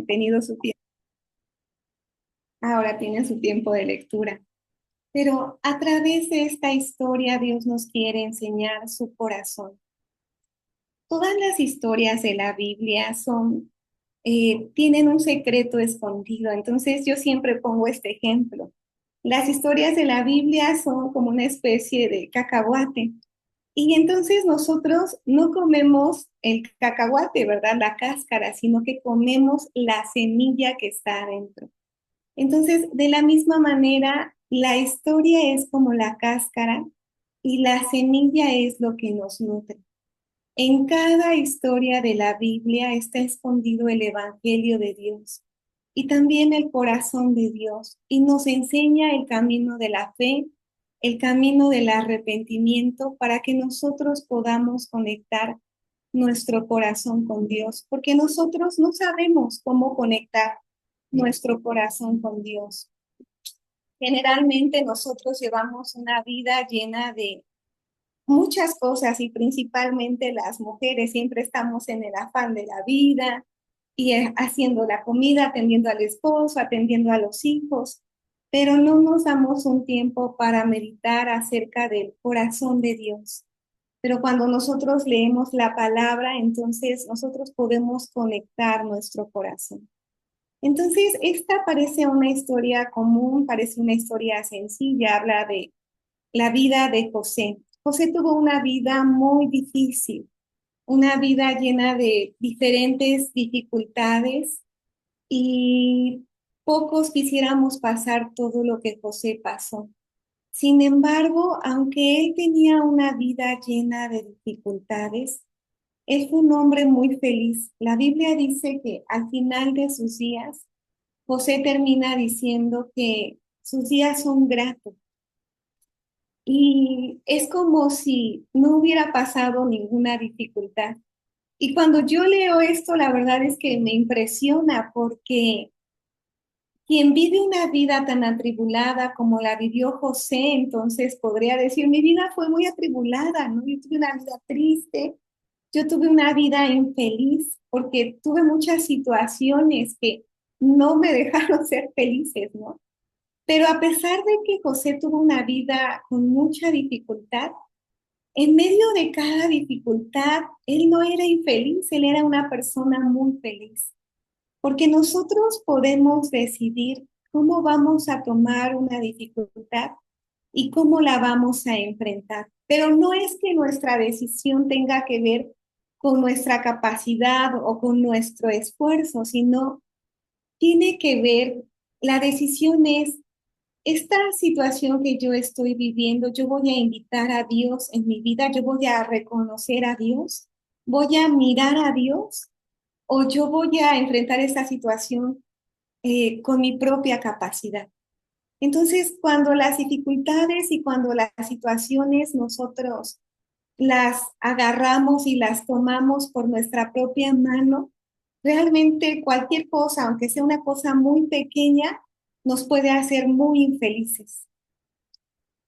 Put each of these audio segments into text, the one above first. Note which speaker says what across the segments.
Speaker 1: tenido su tiempo, ahora tienen su tiempo de lectura. Pero a través de esta historia Dios nos quiere enseñar su corazón. Todas las historias de la Biblia tienen un secreto escondido. Entonces yo siempre pongo este ejemplo. Las historias de la Biblia son como una especie de cacahuate. Y entonces nosotros no comemos el cacahuate, ¿verdad? La cáscara, sino que comemos la semilla que está adentro. Entonces, de la misma manera, la historia es como la cáscara y la semilla es lo que nos nutre. En cada historia de la Biblia está escondido el Evangelio de Dios y también el corazón de Dios y nos enseña el camino de la fe, el camino del arrepentimiento para que nosotros podamos conectar nuestro corazón con Dios, porque nosotros no sabemos cómo conectar nuestro corazón con Dios. Generalmente nosotros llevamos una vida llena de muchas cosas y principalmente las mujeres siempre estamos en el afán de la vida y haciendo la comida, atendiendo al esposo, atendiendo a los hijos, pero no nos damos un tiempo para meditar acerca del corazón de Dios. Pero cuando nosotros leemos la palabra, entonces nosotros podemos conectar nuestro corazón. Entonces, esta parece una historia común, parece una historia sencilla, habla de la vida de José. José tuvo una vida muy difícil, una vida llena de diferentes dificultades y pocos quisiéramos pasar todo lo que José pasó. Sin embargo, aunque él tenía una vida llena de dificultades, él fue un hombre muy feliz. La Biblia dice que al final de sus días, José termina diciendo que sus días son gratos y es como si no hubiera pasado ninguna dificultad. Y cuando yo leo esto, la verdad es que me impresiona porque quien vive una vida tan atribulada como la vivió José, entonces podría decir, mi vida fue muy atribulada, ¿no? Yo tuve una vida triste, yo tuve una vida infeliz porque tuve muchas situaciones que no me dejaron ser felices, ¿no? Pero a pesar de que José tuvo una vida con mucha dificultad, en medio de cada dificultad, él no era infeliz, él era una persona muy feliz, porque nosotros podemos decidir cómo vamos a tomar una dificultad y cómo la vamos a enfrentar. Pero no es que nuestra decisión tenga que ver con nuestra capacidad o con nuestro esfuerzo, sino tiene que ver, la decisión es esta situación que yo estoy viviendo, yo voy a invitar a Dios en mi vida, yo voy a reconocer a Dios, voy a mirar a Dios o yo voy a enfrentar esta situación con mi propia capacidad. Entonces, cuando las dificultades y cuando las situaciones nosotros las agarramos y las tomamos por nuestra propia mano, realmente cualquier cosa, aunque sea una cosa muy pequeña, nos puede hacer muy infelices.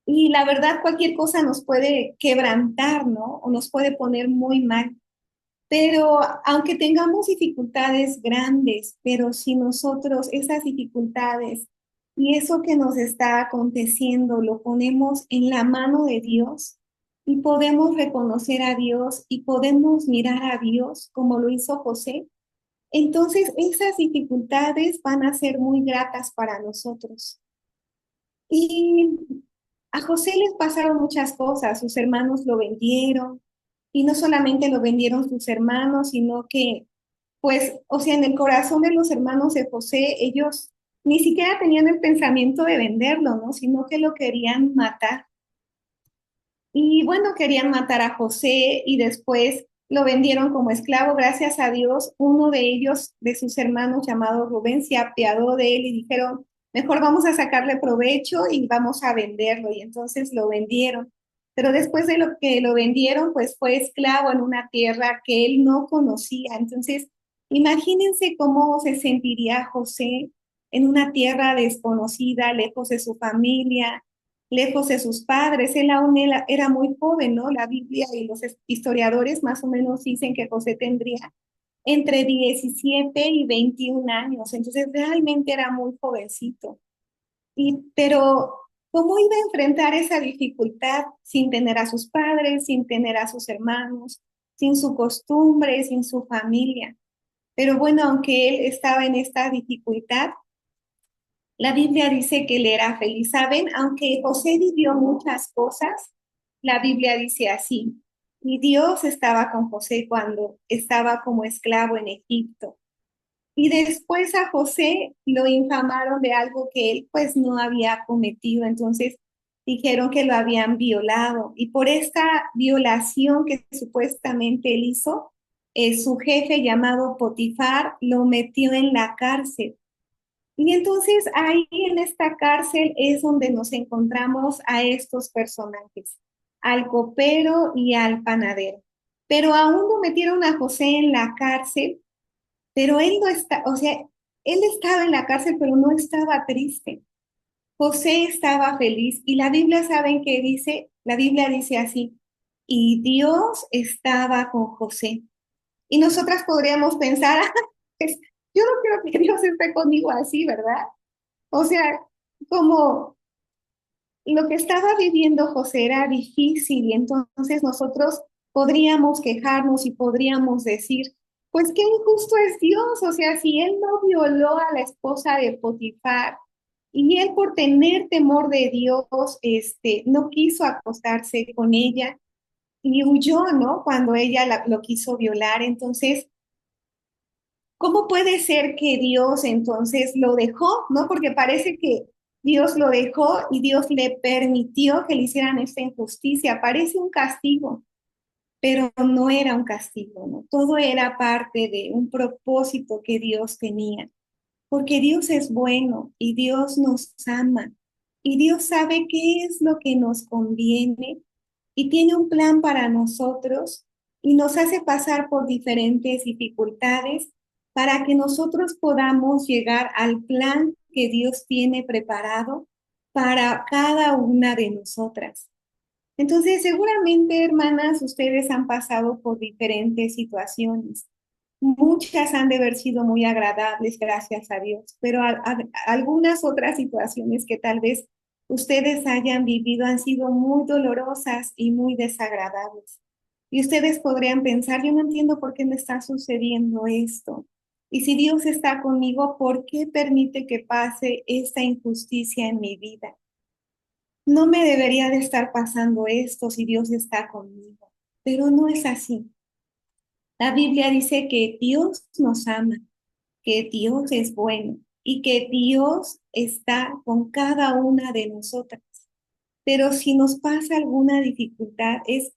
Speaker 1: Y la verdad, cualquier cosa nos puede quebrantar, ¿no? O nos puede poner muy mal. Pero aunque tengamos dificultades grandes, pero si nosotros esas dificultades y eso que nos está aconteciendo lo ponemos en la mano de Dios y podemos reconocer a Dios y podemos mirar a Dios como lo hizo José, entonces esas dificultades van a ser muy gratas para nosotros. Y a José les pasaron muchas cosas, sus hermanos lo vendieron, y no solamente lo vendieron sus hermanos, sino que, pues, o sea, en el corazón de los hermanos de José, ellos ni siquiera tenían el pensamiento de venderlo, ¿no? Sino que lo querían matar. Y bueno, querían matar a José y después lo vendieron como esclavo. Gracias a Dios, uno de ellos, de sus hermanos llamado Rubén, se apiadó de él y dijeron, mejor vamos a sacarle provecho y vamos a venderlo. Y entonces lo vendieron. Pero después de lo que lo vendieron, pues fue esclavo en una tierra que él no conocía. Entonces, imagínense cómo se sentiría José en una tierra desconocida, lejos de su familia, lejos de sus padres. Él aún era muy joven, ¿no? La Biblia y los historiadores más o menos dicen que José tendría entre 17 y 21 años, entonces realmente era muy jovencito. Pero, ¿cómo iba a enfrentar esa dificultad sin tener a sus padres, sin tener a sus hermanos, sin su costumbre, sin su familia? Pero bueno, aunque él estaba en esta dificultad, la Biblia dice que él era feliz. ¿Saben? Aunque José vivió muchas cosas, la Biblia dice así. Y Dios estaba con José cuando estaba como esclavo en Egipto. Y después a José lo infamaron de algo que él pues no había cometido. Entonces dijeron que lo habían violado. Y por esta violación que supuestamente él hizo, su jefe llamado Potifar lo metió en la cárcel. Y entonces ahí en esta cárcel es donde nos encontramos a estos personajes, al copero y al panadero. Pero aún no metieron a José en la cárcel, pero él no está, o sea, él estaba en la cárcel, pero no estaba triste. José estaba feliz y la Biblia, ¿saben qué dice? La Biblia dice así, y Dios estaba con José. Y nosotras podríamos pensar, pues, yo no quiero que Dios esté conmigo así, ¿verdad? O sea, como lo que estaba viviendo José era difícil y entonces nosotros podríamos quejarnos y podríamos decir, pues qué injusto es Dios, o sea, si él no violó a la esposa de Potifar y él por tener temor de Dios, no quiso acostarse con ella y huyó, ¿no? Cuando ella lo quiso violar, entonces ¿cómo puede ser que Dios entonces lo dejó? ¿No? Porque parece que Dios lo dejó y Dios le permitió que le hicieran esta injusticia. Parece un castigo, pero no era un castigo, ¿no? Todo era parte de un propósito que Dios tenía. Porque Dios es bueno y Dios nos ama y Dios sabe qué es lo que nos conviene y tiene un plan para nosotros y nos hace pasar por diferentes dificultades para que nosotros podamos llegar al plan que Dios tiene preparado para cada una de nosotras. Entonces, seguramente, hermanas, ustedes han pasado por diferentes situaciones. Muchas han de haber sido muy agradables, gracias a Dios, pero algunas otras situaciones que tal vez ustedes hayan vivido han sido muy dolorosas y muy desagradables. Y ustedes podrían pensar, yo no entiendo por qué me está sucediendo esto. Y si Dios está conmigo, ¿por qué permite que pase esta injusticia en mi vida? No me debería de estar pasando esto si Dios está conmigo, pero no es así. La Biblia dice que Dios nos ama, que Dios es bueno y que Dios está con cada una de nosotras. Pero si nos pasa alguna dificultad, es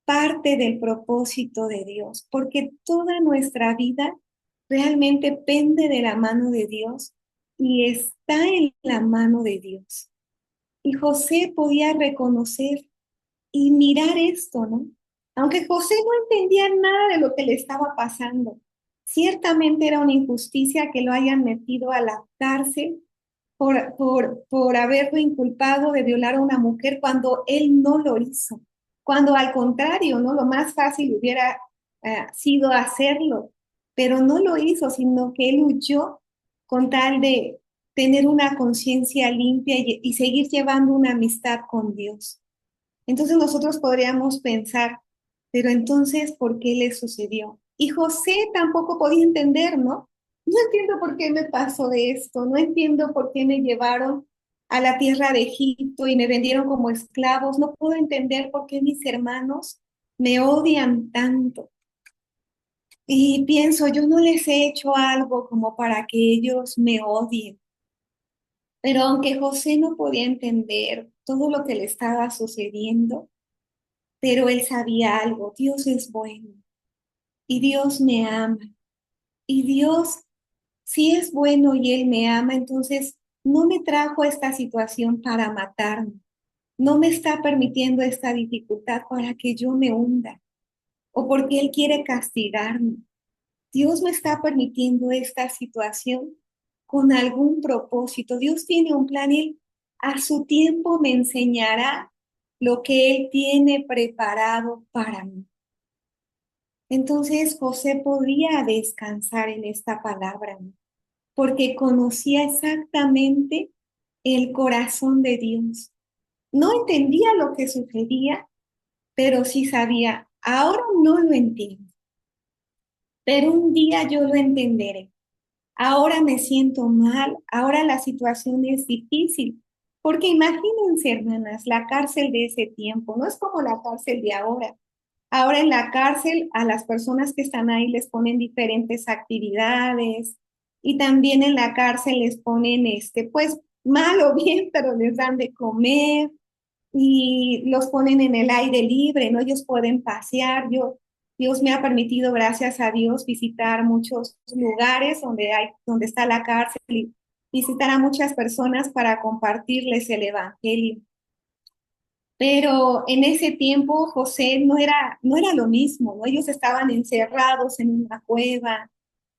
Speaker 1: parte del propósito de Dios, porque toda nuestra vida realmente pende de la mano de Dios y está en la mano de Dios. Y José podía reconocer y mirar esto, ¿no? Aunque José no entendía nada de lo que le estaba pasando, ciertamente era una injusticia que lo hayan metido a la cárcel por haberlo inculpado de violar a una mujer cuando él no lo hizo, cuando al contrario, ¿no? Lo más fácil hubiera sido hacerlo, pero no lo hizo, sino que él huyó con tal de tener una conciencia limpia y seguir llevando una amistad con Dios. Entonces nosotros podríamos pensar, pero entonces, ¿por qué le sucedió? Y José tampoco podía entender, ¿no? No entiendo por qué me pasó esto, no entiendo por qué me llevaron a la tierra de Egipto y me vendieron como esclavos, no puedo entender por qué mis hermanos me odian tanto. Y pienso, yo no les he hecho algo como para que ellos me odien. Pero aunque José no podía entender todo lo que le estaba sucediendo, pero él sabía algo, Dios es bueno y Dios me ama. Y Dios, si es bueno y Él me ama, entonces no me trajo esta situación para matarme, no me está permitiendo esta dificultad para que yo me hunda o porque Él quiere castigarme. Dios me está permitiendo esta situación con algún propósito. Dios tiene un plan y Él a su tiempo me enseñará lo que Él tiene preparado para mí. Entonces José podía descansar en esta palabra, ¿no? Porque conocía exactamente el corazón de Dios. No entendía lo que sucedía, pero sí sabía, ahora no lo entiendo, pero un día yo lo entenderé. Ahora me siento mal, ahora la situación es difícil, porque imagínense, hermanas, la cárcel de ese tiempo no es como la cárcel de ahora. Ahora en la cárcel a las personas que están ahí les ponen diferentes actividades y también en la cárcel les ponen, pues mal o bien, pero les dan de comer y los ponen en el aire libre, ¿no? Ellos pueden pasear. Dios me ha permitido, gracias a Dios, visitar muchos lugares donde está la cárcel y visitar a muchas personas para compartirles el evangelio. Pero en ese tiempo José no era lo mismo, ¿no? Ellos estaban encerrados en una cueva.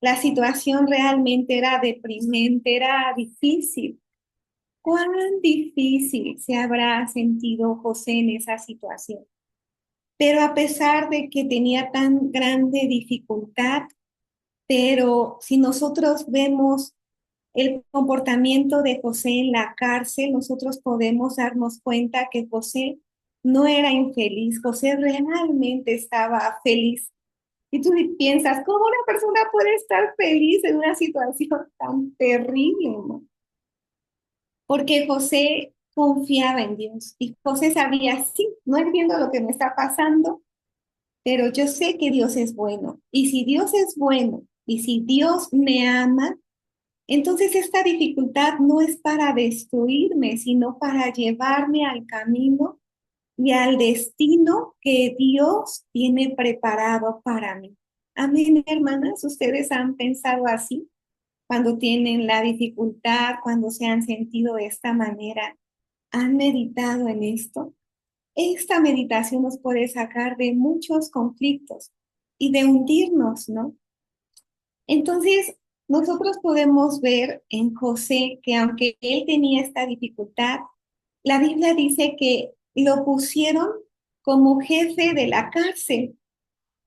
Speaker 1: La situación realmente era deprimente, era difícil. ¿Cuán difícil se habrá sentido José en esa situación? Pero a pesar de que tenía tan grande dificultad, pero si nosotros vemos el comportamiento de José en la cárcel, nosotros podemos darnos cuenta que José no era infeliz, José realmente estaba feliz. Y tú piensas, ¿cómo una persona puede estar feliz en una situación tan terrible, ¿no? Porque José confiaba en Dios y José sabía, sí, no entiendo lo que me está pasando, pero yo sé que Dios es bueno. Y si Dios es bueno y si Dios me ama, entonces esta dificultad no es para destruirme, sino para llevarme al camino y al destino que Dios tiene preparado para mí. Amén, hermanas, ¿ustedes han pensado así cuando tienen la dificultad, cuando se han sentido de esta manera? ¿Han meditado en esto? Esta meditación nos puede sacar de muchos conflictos y de hundirnos, ¿no? Entonces, nosotros podemos ver en José que aunque él tenía esta dificultad, la Biblia dice que lo pusieron como jefe de la cárcel.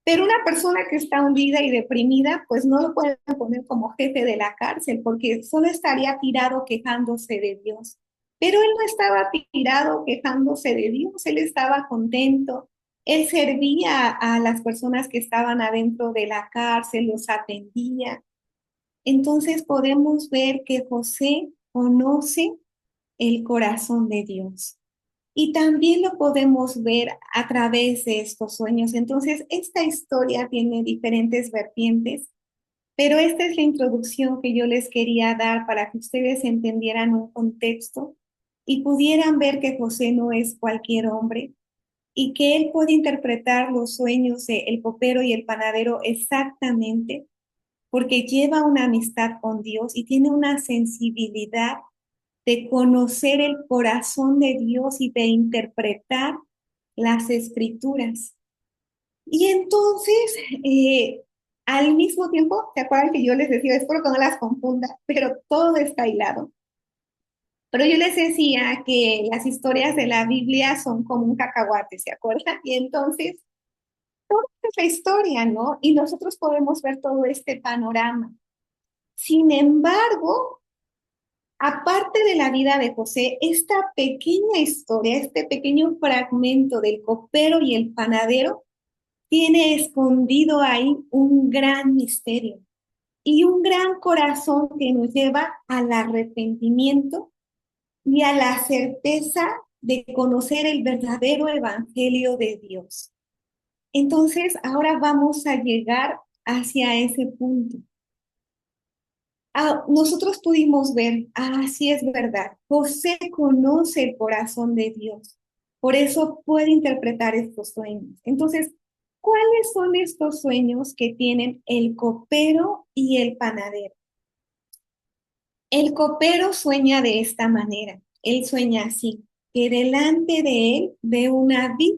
Speaker 1: Pero una persona que está hundida y deprimida, pues no lo pueden poner como jefe de la cárcel, porque solo estaría tirado quejándose de Dios. Pero él no estaba tirado quejándose de Dios, él estaba contento. Él servía a las personas que estaban adentro de la cárcel, los atendía. Entonces podemos ver que José conoce el corazón de Dios. Y también lo podemos ver a través de estos sueños. Entonces, esta historia tiene diferentes vertientes, pero esta es la introducción que yo les quería dar para que ustedes entendieran un contexto y pudieran ver que José no es cualquier hombre y que él puede interpretar los sueños de el copero y el panadero exactamente porque lleva una amistad con Dios y tiene una sensibilidad de conocer el corazón de Dios y de interpretar las escrituras. Y entonces, al mismo tiempo, ¿se acuerdan que yo les decía, espero que no las confunda, pero todo está hilado? Pero yo les decía que las historias de la Biblia son como un cacahuate, ¿se acuerdan? Y entonces, toda esa historia, ¿no? Y nosotros podemos ver todo este panorama. Sin embargo, aparte de la vida de José, esta pequeña historia, este pequeño fragmento del copero y el panadero, tiene escondido ahí un gran misterio y un gran corazón que nos lleva al arrepentimiento y a la certeza de conocer el verdadero evangelio de Dios. Entonces, ahora vamos a llegar hacia ese punto. Nosotros pudimos ver, sí es verdad, José conoce el corazón de Dios, por eso puede interpretar estos sueños. Entonces, ¿cuáles son estos sueños que tienen el copero y el panadero? El copero sueña de esta manera, él sueña así, que delante de él ve una vid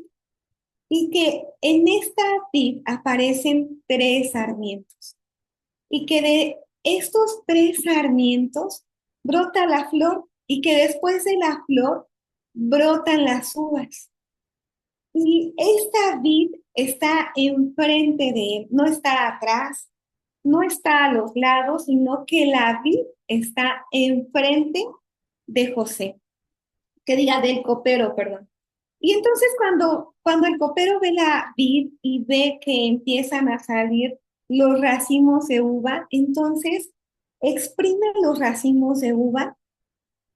Speaker 1: y que en esta vid aparecen tres sarmientos y que de estos tres sarmientos brota la flor y que después de la flor brotan las uvas. Y esta vid está enfrente de él, no está atrás, no está a los lados, sino que la vid está enfrente de José, que diga del copero, perdón. Y entonces cuando el copero ve la vid y ve que empiezan a salir los racimos de uva, entonces exprime los racimos de uva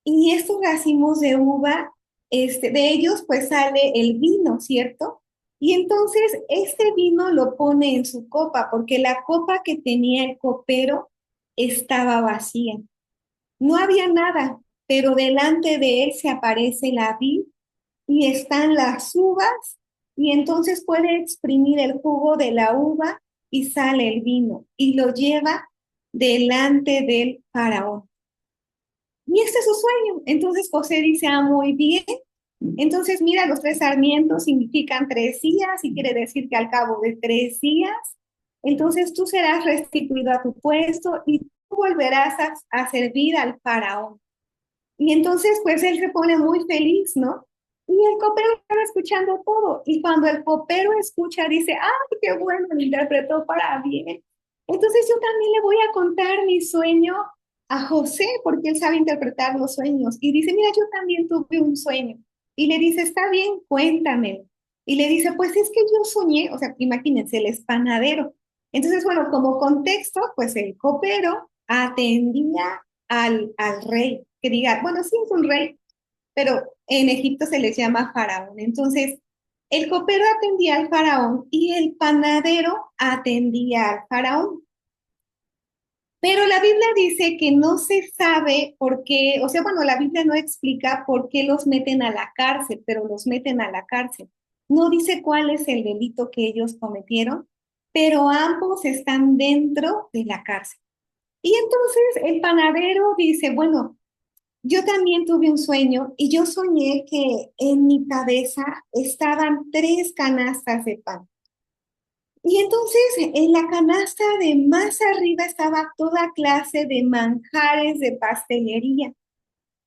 Speaker 1: y estos racimos de uva, de ellos pues sale el vino, ¿cierto? Y entonces este vino lo pone en su copa, porque la copa que tenía el copero estaba vacía. No había nada, pero delante de él se aparece la vid y están las uvas, y entonces puede exprimir el jugo de la uva y sale el vino y lo lleva delante del faraón. Y este es su sueño. Entonces José dice, ah, muy bien. Entonces, mira, los tres sarmientos significan 3 días y quiere decir que al cabo de 3 días, entonces tú serás restituido a tu puesto y tú volverás a servir al faraón. Y entonces, pues él se pone muy feliz, ¿no? Y el copero estaba escuchando todo. Y cuando el copero escucha, dice, ¡ay, qué bueno! Lo interpretó para bien. Entonces yo también le voy a contar mi sueño a José, porque él sabe interpretar los sueños. Y dice, mira, yo también tuve un sueño. Y le dice, está bien, cuéntamelo. Y le dice, pues es que yo soñé, o sea, imagínense, él es panadero. Entonces, bueno, como contexto, pues el copero atendía al rey, que diga, bueno, sí es un rey, pero en Egipto se les llama faraón. Entonces, el copero atendía al faraón y el panadero atendía al faraón. Pero la Biblia dice que no se sabe por qué, o sea, bueno, la Biblia no explica por qué los meten a la cárcel, pero los meten a la cárcel. No dice cuál es el delito que ellos cometieron, pero ambos están dentro de la cárcel. Y entonces el panadero dice, bueno, yo también tuve un sueño y yo soñé que en mi cabeza estaban 3 canastas de pan. Y entonces en la canasta de más arriba estaba toda clase de manjares de pastelería.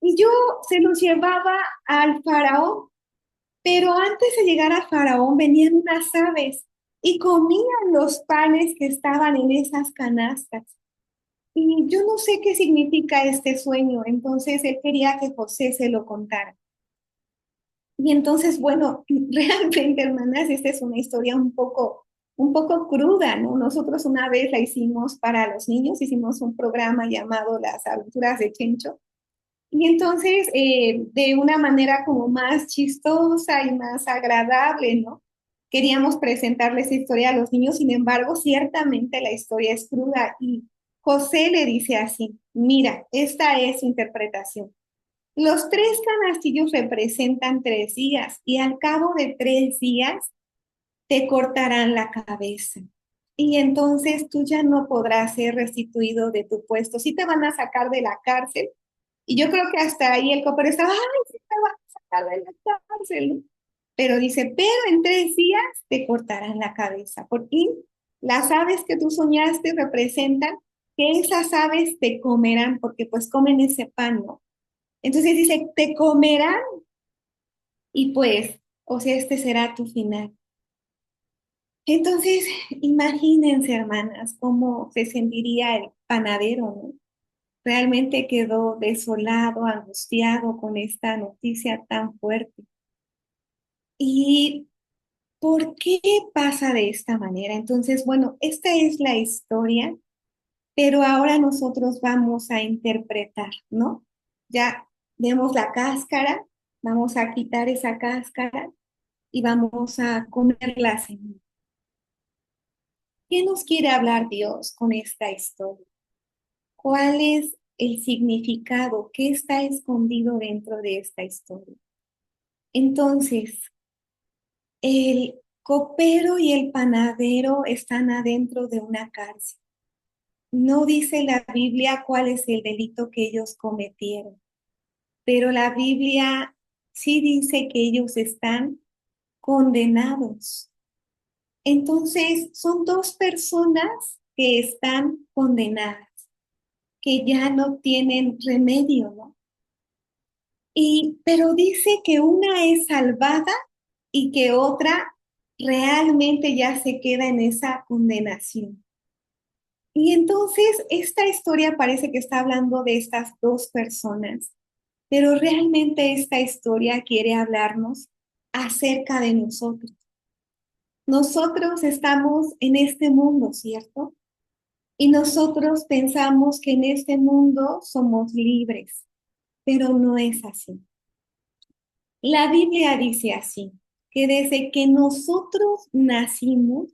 Speaker 1: Y yo se los llevaba al faraón, pero antes de llegar al faraón venían unas aves y comían los panes que estaban en esas canastas. Y yo no sé qué significa este sueño, entonces él quería que José se lo contara. Y entonces, bueno, realmente, hermanas, esta es una historia un poco cruda, ¿no? Nosotros una vez la hicimos para los niños, hicimos un programa llamado Las Aventuras de Chencho. Y entonces, de una manera como más chistosa y más agradable, ¿no? Queríamos presentarles esta historia a los niños, sin embargo, ciertamente la historia es cruda y José le dice así, mira, esta es su interpretación. Los 3 canastillos representan 3 días y al cabo de 3 días te cortarán la cabeza. Y entonces tú ya no podrás ser restituido de tu puesto. Sí te van a sacar de la cárcel. Y yo creo que hasta ahí el copero estaba, ay, sí te van a sacar de la cárcel. Pero dice, pero en 3 días te cortarán la cabeza. Porque las aves que tú soñaste representan que esas aves te comerán, porque pues comen ese pan, ¿no? Entonces dice, te comerán y pues, o sea, este será tu final. Entonces, imagínense, hermanas, cómo se sentiría el panadero, ¿no? Realmente quedó desolado, angustiado con esta noticia tan fuerte. ¿Y por qué pasa de esta manera? Entonces, bueno, esta es la historia, pero ahora nosotros vamos a interpretar, ¿no? Ya vemos la cáscara, vamos a quitar esa cáscara y vamos a comer la semilla. ¿Qué nos quiere hablar Dios con esta historia? ¿Cuál es el significado? ¿Qué está escondido dentro de esta historia? Entonces, el copero y el panadero están adentro de una cárcel. No dice la Biblia cuál es el delito que ellos cometieron, pero la Biblia sí dice que ellos están condenados. Entonces, son 2 personas que están condenadas, que ya no tienen remedio, ¿no? Pero dice que una es salvada y que otra realmente ya se queda en esa condenación. Y entonces esta historia parece que está hablando de estas dos personas, pero realmente esta historia quiere hablarnos acerca de nosotros. Nosotros estamos en este mundo, ¿cierto? Y nosotros pensamos que en este mundo somos libres, pero no es así. La Biblia dice así, que desde que nosotros nacimos,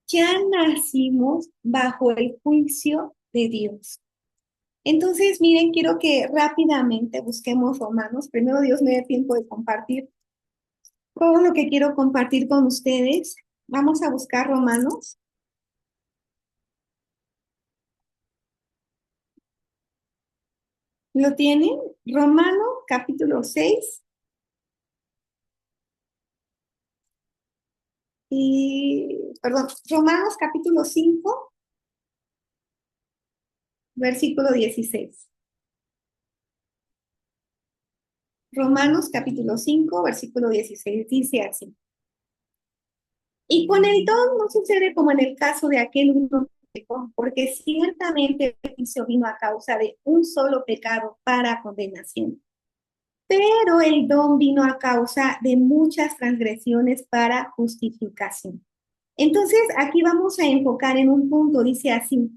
Speaker 1: ya nacimos bajo el juicio de Dios. Entonces, miren, quiero que rápidamente busquemos Romanos. Primero Dios me dé tiempo de compartir todo lo que quiero compartir con ustedes. Vamos a buscar Romanos. ¿Lo tienen? Romanos capítulo 6 perdón, Romanos capítulo 5 versículo 16. Romanos capítulo 5 versículo 16 dice así. Y con el don no sucede como en el caso de aquel uno que pecó, porque ciertamente el juicio vino a causa de un solo pecado para condenación. Pero el don vino a causa de muchas transgresiones para justificación. Entonces, aquí vamos a enfocar en un punto, dice así,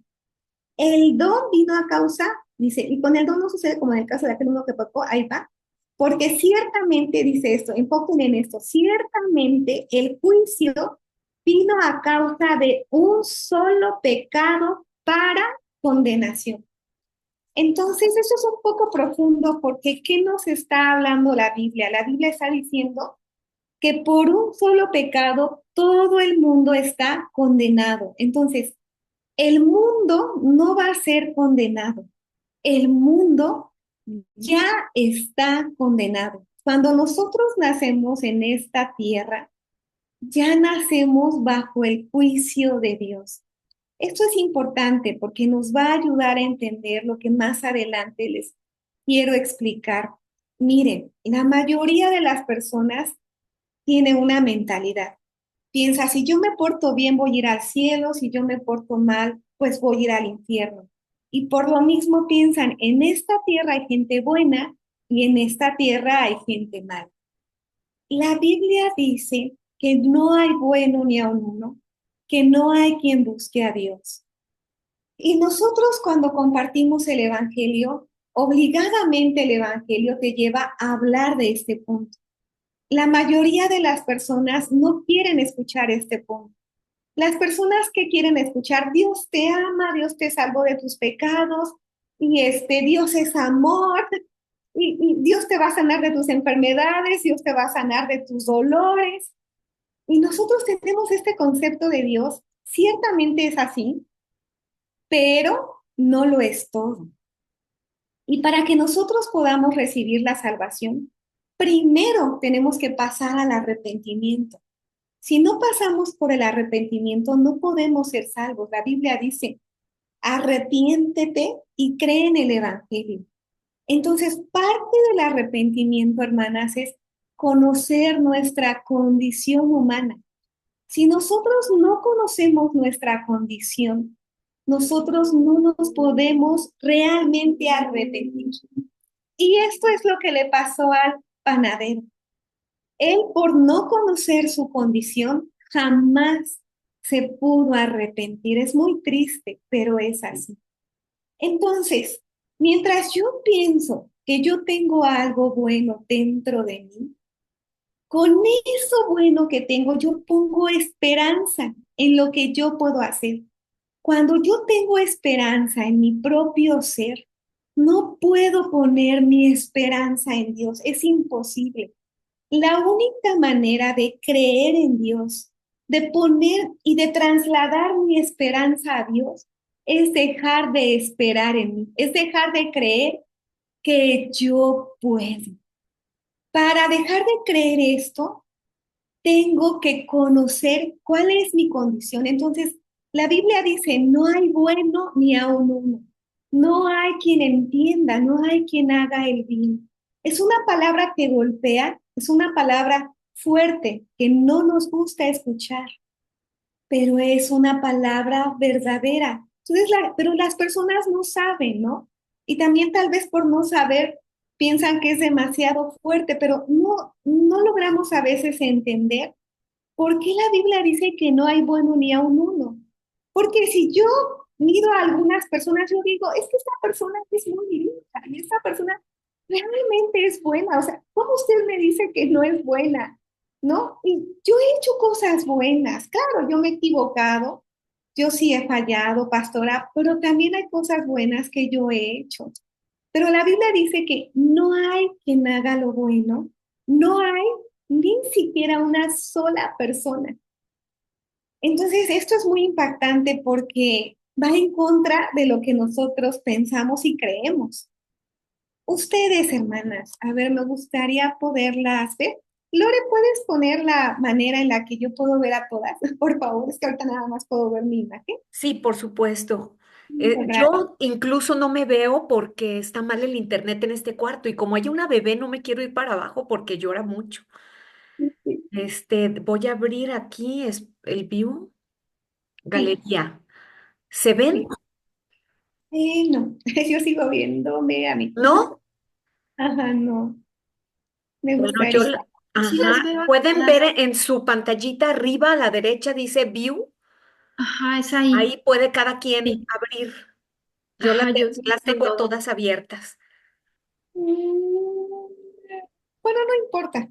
Speaker 1: el don vino a causa, dice, y con el don no sucede como en el caso de aquel uno que pecó, ahí va, porque ciertamente, dice esto, enfoquen en esto, ciertamente el juicio vino a causa de un solo pecado para condenación. Entonces, eso es un poco profundo porque ¿qué nos está hablando la Biblia? La Biblia está diciendo que por un solo pecado todo el mundo está condenado. Entonces, el mundo no va a ser condenado. El mundo ya está condenado. Cuando nosotros nacemos en esta tierra, ya nacemos bajo el juicio de Dios. Esto es importante porque nos va a ayudar a entender lo que más adelante les quiero explicar. Miren, la mayoría de las personas tiene una mentalidad. Piensa, si yo me porto bien, voy a ir al cielo, si yo me porto mal, pues voy a ir al infierno. Y por lo mismo piensan, en esta tierra hay gente buena y en esta tierra hay gente mala. La Biblia dice que no hay bueno ni aun uno, que no hay quien busque a Dios. Y nosotros cuando compartimos el Evangelio, obligadamente el Evangelio te lleva a hablar de este punto. La mayoría de las personas no quieren escuchar este punto. Las personas que quieren escuchar, Dios te ama, Dios te salvó de tus pecados, y Dios es amor, y Dios te va a sanar de tus enfermedades, Dios te va a sanar de tus dolores. Y nosotros tenemos este concepto de Dios, ciertamente es así, pero no lo es todo. Y para que nosotros podamos recibir la salvación, primero tenemos que pasar al arrepentimiento. Si no pasamos por el arrepentimiento, no podemos ser salvos. La Biblia dice, arrepiéntete y cree en el Evangelio. Entonces, parte del arrepentimiento, hermanas, es conocer nuestra condición humana. Si nosotros no conocemos nuestra condición, nosotros no nos podemos realmente arrepentir. Y esto es lo que le pasó al panadero. Él, por no conocer su condición, jamás se pudo arrepentir. Es muy triste, pero es así. Entonces, mientras yo pienso que yo tengo algo bueno dentro de mí, con eso bueno que tengo, yo pongo esperanza en lo que yo puedo hacer. Cuando yo tengo esperanza en mi propio ser, no puedo poner mi esperanza en Dios. Es imposible. La única manera de creer en Dios, de poner y de trasladar mi esperanza a Dios, es dejar de esperar en mí, es dejar de creer que yo puedo. Para dejar de creer esto, tengo que conocer cuál es mi condición. Entonces, la Biblia dice, no hay bueno ni aun uno. No hay quien entienda, no hay quien haga el bien. Es una palabra que golpea, es una palabra fuerte que no nos gusta escuchar, pero es una palabra verdadera. Entonces, pero las personas no saben, ¿no? Y también tal vez por no saber piensan que es demasiado fuerte, pero no logramos a veces entender por qué la Biblia dice que no hay bueno ni a un uno. Porque si yo miro a algunas personas, yo digo, es que esta persona es muy linda y esta persona realmente es buena. O sea, ¿cómo usted me dice que no es buena? ¿No? Y yo he hecho cosas buenas. Claro, yo me he equivocado, yo sí he fallado, pastora, pero también hay cosas buenas que yo he hecho. Pero la Biblia dice que no hay quien haga lo bueno, no hay ni siquiera una sola persona. Entonces, esto es muy impactante porque va en contra de lo que nosotros pensamos y creemos. Ustedes, hermanas, a ver, me gustaría poderlas ver. Lore, ¿puedes poner la manera en la que yo puedo ver a todas? Por favor, es que ahorita nada más puedo ver mi imagen.
Speaker 2: Sí, por supuesto.
Speaker 1: Gracias.
Speaker 2: Yo incluso no me veo porque está mal el internet en este cuarto y como hay una bebé no me quiero ir para abajo porque llora mucho. Voy a abrir aquí el view,
Speaker 1: Sí,
Speaker 2: galería. ¿Se ven?
Speaker 1: sí. No, yo sigo viéndome a mí.
Speaker 2: ¿No?
Speaker 1: Ajá, no, me
Speaker 2: Bueno,
Speaker 1: gustaría.
Speaker 3: Sí las
Speaker 2: ajá,
Speaker 3: veo a
Speaker 2: pueden
Speaker 3: todas.
Speaker 2: ver en su pantallita arriba a la derecha dice view.
Speaker 3: Ajá, es ahí.
Speaker 2: Ahí puede cada quien
Speaker 3: Sí.
Speaker 2: abrir.
Speaker 3: Ajá, yo sí
Speaker 2: Las
Speaker 3: veo
Speaker 2: tengo a
Speaker 3: todo.
Speaker 2: todas abiertas.
Speaker 1: Mm, Bueno, no importa.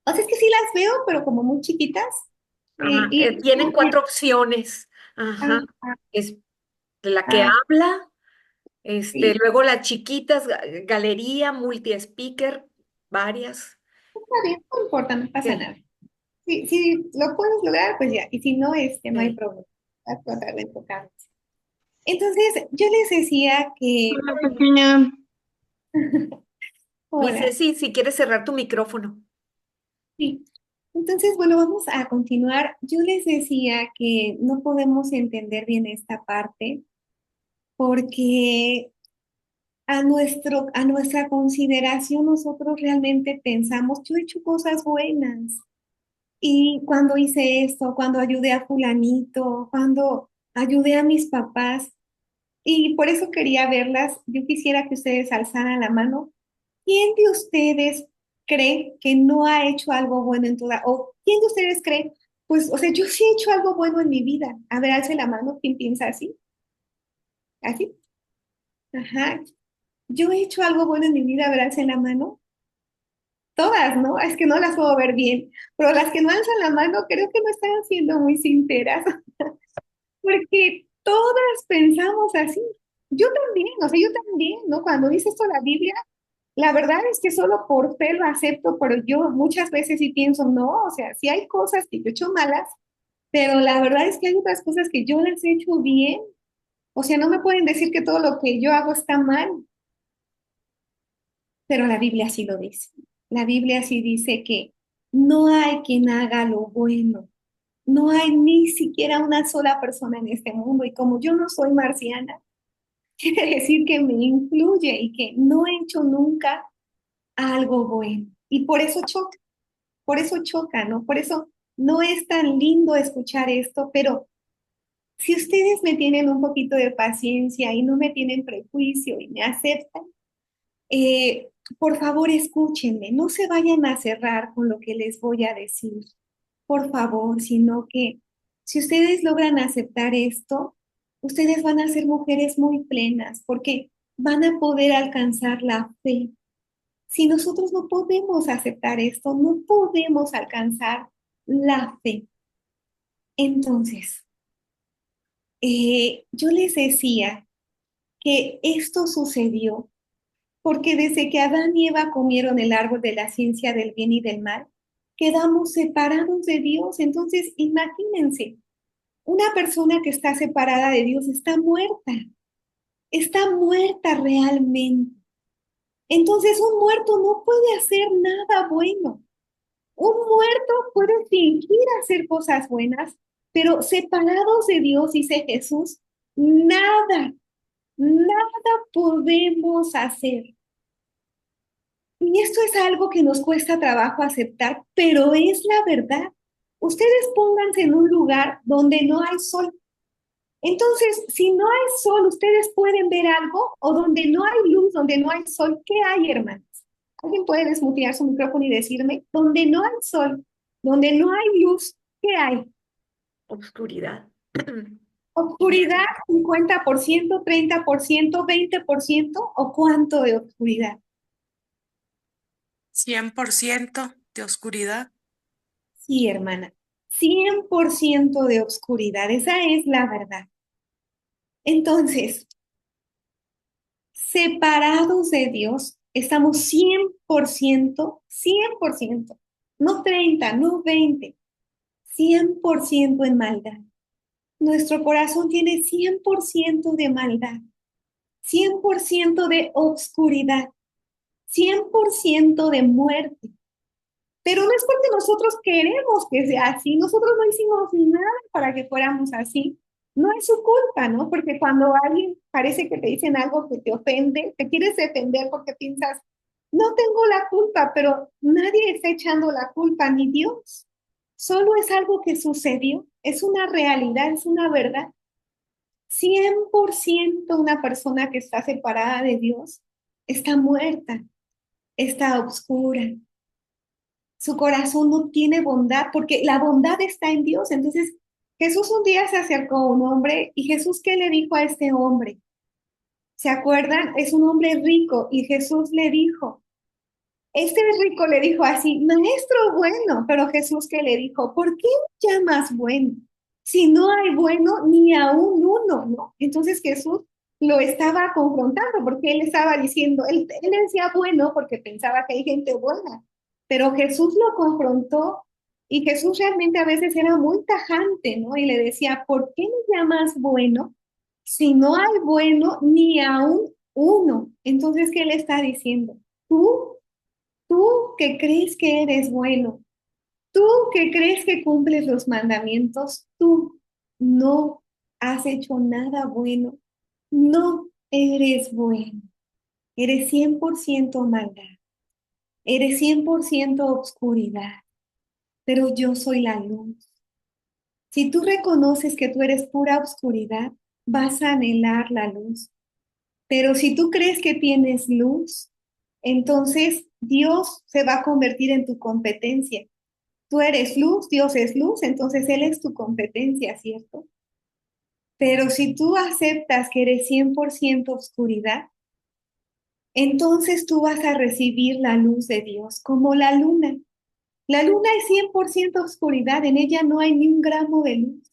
Speaker 1: O sea, es que sí las veo, pero como muy chiquitas.
Speaker 2: Ah,
Speaker 1: Y
Speaker 2: tienen cuatro opciones. Ajá.
Speaker 1: ah, ah,
Speaker 2: Es la que
Speaker 1: ah,
Speaker 2: habla,
Speaker 1: sí,
Speaker 2: luego las chiquitas, galería, multi-speaker, varias.
Speaker 1: está bien, no importa, no pasa
Speaker 2: Ok,
Speaker 1: nada. Si lo puedes lograr, pues ya. Y si no, no hay
Speaker 2: ok.
Speaker 1: problema. Vas a tratar de enfocarnos. Entonces, yo les decía que,
Speaker 3: Hola, pequeña.
Speaker 2: Dice,
Speaker 1: hola,
Speaker 2: sí, si quieres cerrar tu micrófono.
Speaker 1: sí. Entonces, bueno, vamos a continuar. Yo les decía que no podemos entender bien esta parte porque a nuestra consideración nosotros realmente pensamos, yo he hecho cosas buenas. Y cuando hice esto, cuando ayudé a fulanito, cuando ayudé a mis papás, y por eso quería verlas, yo quisiera que ustedes alzaran la mano. ¿Quién de ustedes cree que no ha hecho algo bueno en toda, o quién de ustedes cree, pues, o sea, yo sí he hecho algo bueno en mi vida? A ver, alce la mano, ¿quién piensa así? ¿Así? Ajá. Yo he hecho algo bueno en mi vida, a ver, alce la mano. Todas, ¿no? Es que no las puedo ver bien, pero las que no alzan la mano creo que no están siendo muy sinceras. Porque todas pensamos así. Yo también, o sea, yo también, ¿no? Cuando dice esto la Biblia, la verdad es que solo por fe lo acepto, pero yo muchas veces sí pienso, no, o sea, sí hay cosas que yo he hecho malas, pero la verdad es que hay otras cosas que yo las he hecho bien. O sea, no me pueden decir que todo lo que yo hago está mal, pero la Biblia sí lo dice. La Biblia sí dice que no hay quien haga lo bueno. No hay ni siquiera una sola persona en este mundo. Y como yo no soy marciana, quiere decir que me incluye y que no he hecho nunca algo bueno. Y por eso choca, ¿no? Por eso no es tan lindo escuchar esto, pero si ustedes me tienen un poquito de paciencia y no me tienen prejuicio y me aceptan, por favor escúchenme, no se vayan a cerrar con lo que les voy a decir, por favor, sino que si ustedes logran aceptar esto, ustedes van a ser mujeres muy plenas porque van a poder alcanzar la fe. Si nosotros no podemos aceptar esto, no podemos alcanzar la fe. Entonces, yo les decía que esto sucedió porque desde que Adán y Eva comieron el árbol de la ciencia del bien y del mal, quedamos separados de Dios. Entonces, imagínense, una persona que está separada de Dios está muerta realmente. Entonces, un muerto no puede hacer nada bueno. Un muerto puede fingir hacer cosas buenas, pero separados de Dios, dice Jesús, nada, nada podemos hacer. Y esto es algo que nos cuesta trabajo aceptar, pero es la verdad. Ustedes pónganse en un lugar donde no hay sol. Entonces, si no hay sol, ustedes pueden ver algo, o donde no hay luz, donde no hay sol, ¿qué hay, hermanos? ¿Alguien puede desmutear su micrófono y decirme, donde no hay sol, donde no hay luz, ¿qué hay?
Speaker 2: Obscuridad.
Speaker 1: ¿Oscuridad 50%, 30%, 20% o cuánto de oscuridad?
Speaker 4: 100% de oscuridad.
Speaker 1: Sí, hermana, 100% de oscuridad, esa es la verdad. Entonces, separados de Dios, estamos 100%, 100%, no 30, no 20, 100% en maldad. Nuestro corazón tiene 100% de maldad, 100% de oscuridad, 100% de muerte. Pero no es porque nosotros queremos que sea así, nosotros no hicimos nada para que fuéramos así. No es su culpa, ¿no? Porque cuando alguien parece que te dicen algo que te ofende, te quieres defender porque piensas, no tengo la culpa, pero nadie está echando la culpa, ni Dios. Solo es algo que sucedió, es una realidad, es una verdad. 100% una persona que está separada de Dios está muerta, está oscura. Su corazón no tiene bondad porque la bondad está en Dios. Entonces, Jesús un día se acercó a un hombre y Jesús, ¿qué le dijo a este hombre? ¿Se acuerdan? Es un hombre rico y Jesús le dijo, este rico le dijo así, maestro bueno, pero Jesús, ¿qué le dijo? ¿Por qué me llamas bueno? Si no hay bueno ni aún uno, ¿no? Entonces Jesús lo estaba confrontando porque él estaba diciendo, él decía bueno porque pensaba que hay gente buena, pero Jesús lo confrontó y Jesús realmente a veces era muy tajante, ¿no? Y le decía, ¿por qué me llamas bueno si no hay bueno ni aún uno? Entonces, ¿qué le está diciendo? Tú que crees que eres bueno, tú que crees que cumples los mandamientos, tú no has hecho nada bueno, no eres bueno, eres 100% maldad, eres 100% obscuridad, pero yo soy la luz. Si tú reconoces que tú eres pura obscuridad, vas a anhelar la luz. Pero si tú crees que tienes luz, entonces Dios se va a convertir en tu competencia. Tú eres luz, Dios es luz, entonces Él es tu competencia, ¿cierto? Pero si tú aceptas que eres 100% oscuridad, entonces tú vas a recibir la luz de Dios como la luna. La luna es 100% oscuridad, en ella no hay ni un gramo de luz.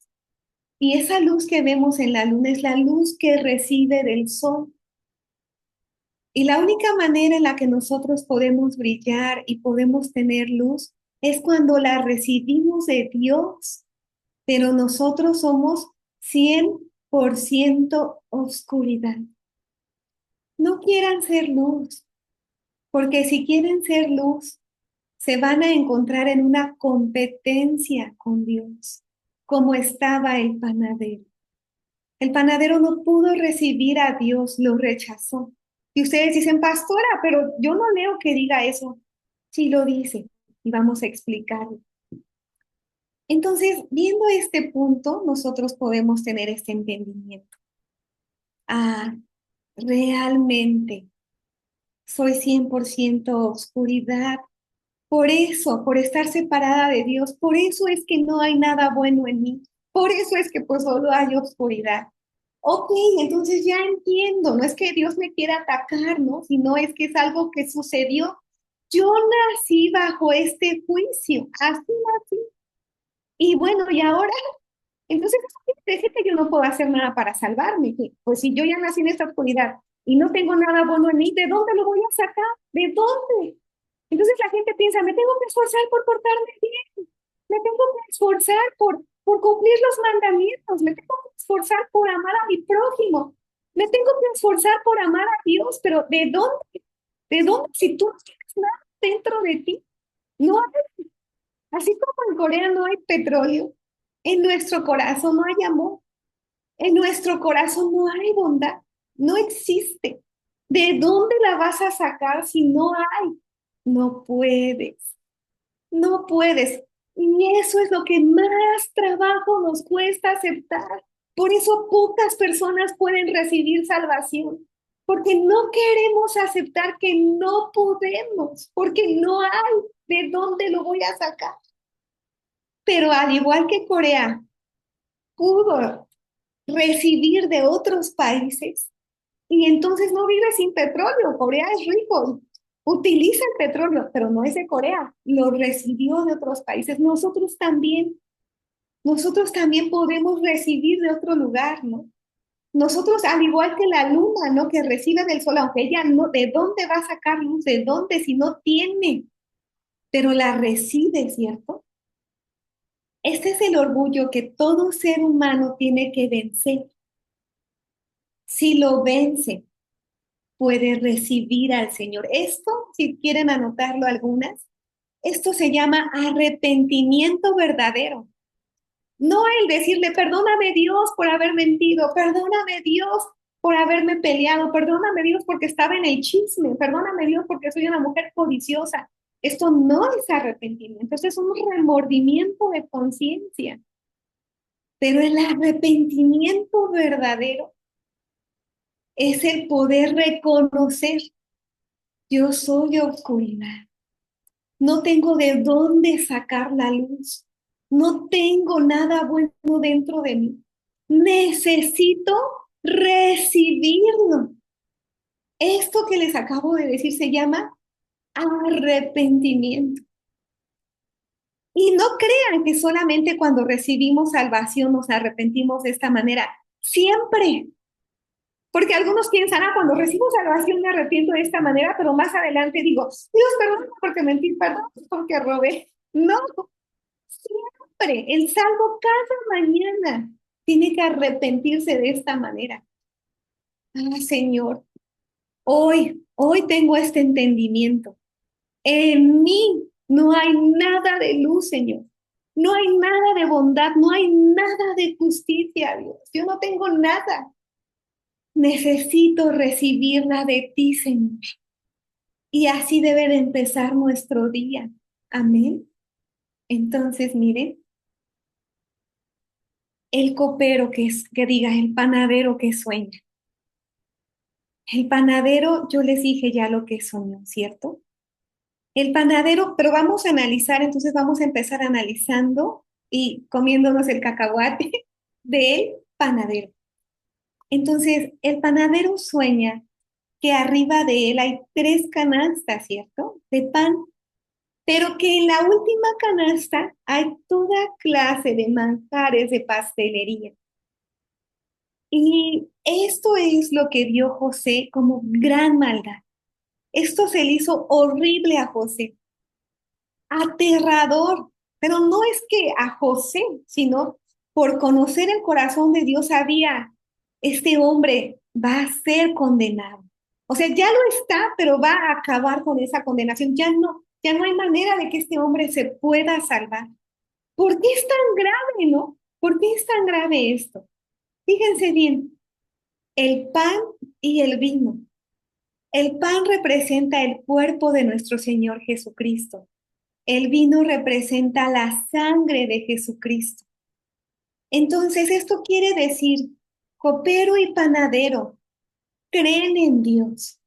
Speaker 1: Y esa luz que vemos en la luna es la luz que recibe del sol. Y la única manera en la que nosotros podemos brillar y podemos tener luz es cuando la recibimos de Dios, pero nosotros somos 100% oscuridad. No quieran ser luz, porque si quieren ser luz, se van a encontrar en una competencia con Dios, como estaba el panadero. El panadero no pudo recibir a Dios, lo rechazó. Y ustedes dicen, pastora, pero yo no leo que diga eso. Sí lo dice, y vamos a explicarlo. Entonces, viendo este punto, nosotros podemos tener este entendimiento. Ah, realmente soy 100% oscuridad. Por eso, por estar separada de Dios, por eso es que no hay nada bueno en mí. Por eso es que pues solo hay oscuridad. Ok, entonces ya entiendo, no es que Dios me quiera atacar, ¿no? Sino es que es algo que sucedió. Yo nací bajo este juicio, así nací. Y bueno, y ahora, entonces, decir que yo no puedo hacer nada para salvarme. Pues si yo ya nací en esta oscuridad y no tengo nada bueno en mí, ¿de dónde lo voy a sacar? ¿De dónde? Entonces la gente piensa, me tengo que esforzar por portarme bien, me tengo que esforzar por cumplir los mandamientos, me tengo que esforzar por amar a mi prójimo, me tengo que esforzar por amar a Dios, pero ¿de dónde? ¿De dónde? Si tú no tienes nada dentro de ti, no hay, así como en Corea no hay petróleo, en nuestro corazón no hay amor, en nuestro corazón no hay bondad, no existe. ¿De dónde la vas a sacar si no hay? No puedes, no puedes. Y eso es lo que más trabajo nos cuesta aceptar. Por eso pocas personas pueden recibir salvación, porque no queremos aceptar que no podemos, porque no hay de dónde lo voy a sacar. Pero al igual que Corea pudo recibir de otros países, y entonces no vive sin petróleo. Corea es rico, utiliza el petróleo, pero no es de Corea, lo recibió de otros países. Nosotros también podemos recibir de otro lugar, ¿no? Nosotros, al igual que la luna, ¿no? Que recibe del sol, aunque ella no, ¿de dónde va a sacar luz? ¿De dónde si no tiene? Pero la recibe, ¿cierto? Este es el orgullo que todo ser humano tiene que vencer. Si lo vence, puede recibir al Señor. Esto, si quieren anotarlo algunas, esto se llama arrepentimiento verdadero. No el decirle, perdóname Dios por haber mentido, perdóname Dios por haberme peleado, perdóname Dios porque estaba en el chisme, perdóname Dios porque soy una mujer codiciosa. Esto no es arrepentimiento, esto es un remordimiento de conciencia. Pero el arrepentimiento verdadero es el poder reconocer, yo soy oscuridad, no tengo de dónde sacar la luz, no tengo nada bueno dentro de mí, necesito recibirlo. Esto que les acabo de decir se llama arrepentimiento. Y no crean que solamente cuando recibimos salvación nos arrepentimos de esta manera, siempre. Porque algunos piensan, cuando recibo salvación me arrepiento de esta manera, pero más adelante digo, Dios, perdón porque mentí, perdón porque robé. No, siempre, el salvo cada mañana tiene que arrepentirse de esta manera. Señor, hoy tengo este entendimiento. En mí no hay nada de luz, Señor. No hay nada de bondad, no hay nada de justicia, Dios. Yo no tengo nada. Necesito recibirla de ti, Señor. Y así debe de empezar nuestro día. Amén. Entonces, miren, el copero que diga, el panadero que sueña. El panadero, yo les dije ya lo que soñó, ¿cierto? El panadero, pero vamos a analizar, entonces vamos a empezar analizando y comiéndonos el cacahuate del panadero. Entonces, el panadero sueña que arriba de él hay 3 canastas, ¿cierto? De pan, pero que en la última canasta hay toda clase de manjares de pastelería. Y esto es lo que vio José como gran maldad. Esto se le hizo horrible a José, aterrador, pero no es que a José, sino por conocer el corazón de Dios sabía, este hombre va a ser condenado. O sea, ya lo está, pero va a acabar con esa condenación. Ya no hay manera de que este hombre se pueda salvar. ¿Por qué es tan grave, no? ¿Por qué es tan grave esto? Fíjense bien, el pan y el vino. El pan representa el cuerpo de nuestro Señor Jesucristo. El vino representa la sangre de Jesucristo. Entonces, esto quiere decir, copero y panadero creen en Dios,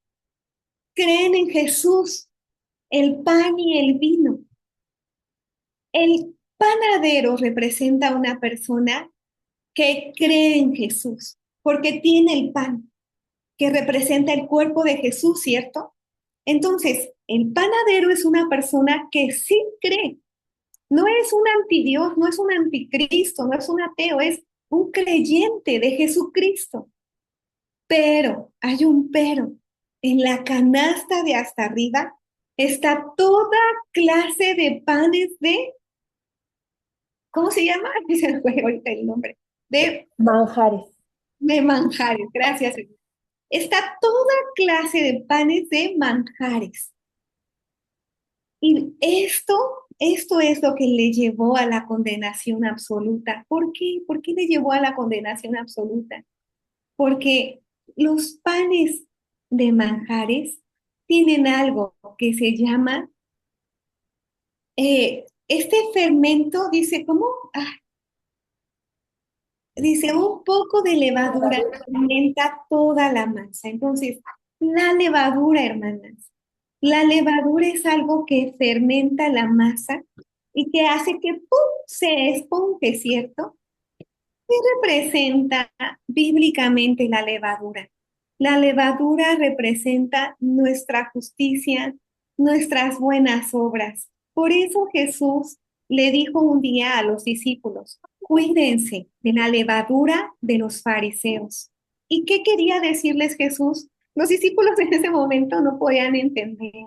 Speaker 1: creen en Jesús, el pan y el vino. El panadero representa a una persona que cree en Jesús, porque tiene el pan, que representa el cuerpo de Jesús, ¿cierto? Entonces, el panadero es una persona que sí cree. No es un antidios, no es un anticristo, no es un ateo, es un creyente de Jesucristo. Pero, hay un pero, en la canasta de hasta arriba está toda clase de panes de, ¿cómo se llama? Se me fue ahorita el nombre,
Speaker 2: Manjares.
Speaker 1: de manjares, gracias. Está toda clase de panes de manjares. Y esto es lo que le llevó a la condenación absoluta. ¿Por qué? ¿Por qué le llevó a la condenación absoluta? Porque los panes de manjares tienen algo que se llama, este fermento, dice, ¿cómo? Dice, un poco de levadura fermenta toda la masa. Entonces, la levadura, hermanas, la levadura es algo que fermenta la masa y que hace que ¡pum! Se esponje, ¿cierto? ¿Qué representa bíblicamente la levadura? La levadura representa nuestra justicia, nuestras buenas obras. Por eso Jesús le dijo un día a los discípulos, cuídense de la levadura de los fariseos. ¿Y qué quería decirles Jesús? Los discípulos en ese momento no podían entender.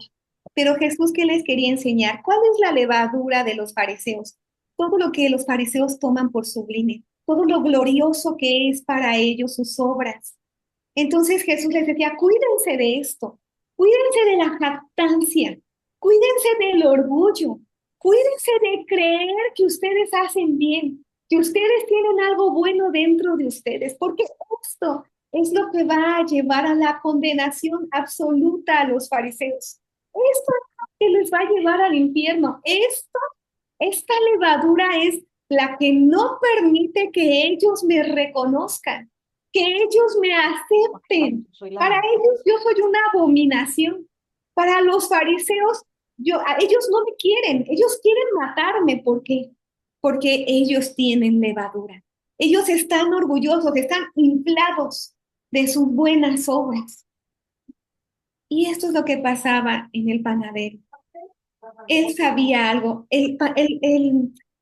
Speaker 1: Pero Jesús, ¿qué les quería enseñar? ¿Cuál es la levadura de los fariseos? Todo lo que los fariseos toman por sublime, todo lo glorioso que es para ellos sus obras. Entonces Jesús les decía, cuídense de esto, cuídense de la jactancia, cuídense del orgullo, cuídense de creer que ustedes hacen bien, que ustedes tienen algo bueno dentro de ustedes, porque esto es lo que va a llevar a la condenación absoluta a los fariseos. Esto es lo que les va a llevar al infierno. Esta levadura es la que no permite que ellos me reconozcan, que ellos me acepten. Para ellos yo soy una abominación. Para los fariseos, ellos no me quieren, ellos quieren matarme. ¿Por qué? Porque ellos tienen levadura. Ellos están orgullosos, están inflados de sus buenas obras. Y esto es lo que pasaba en el panadero. Él sabía algo. El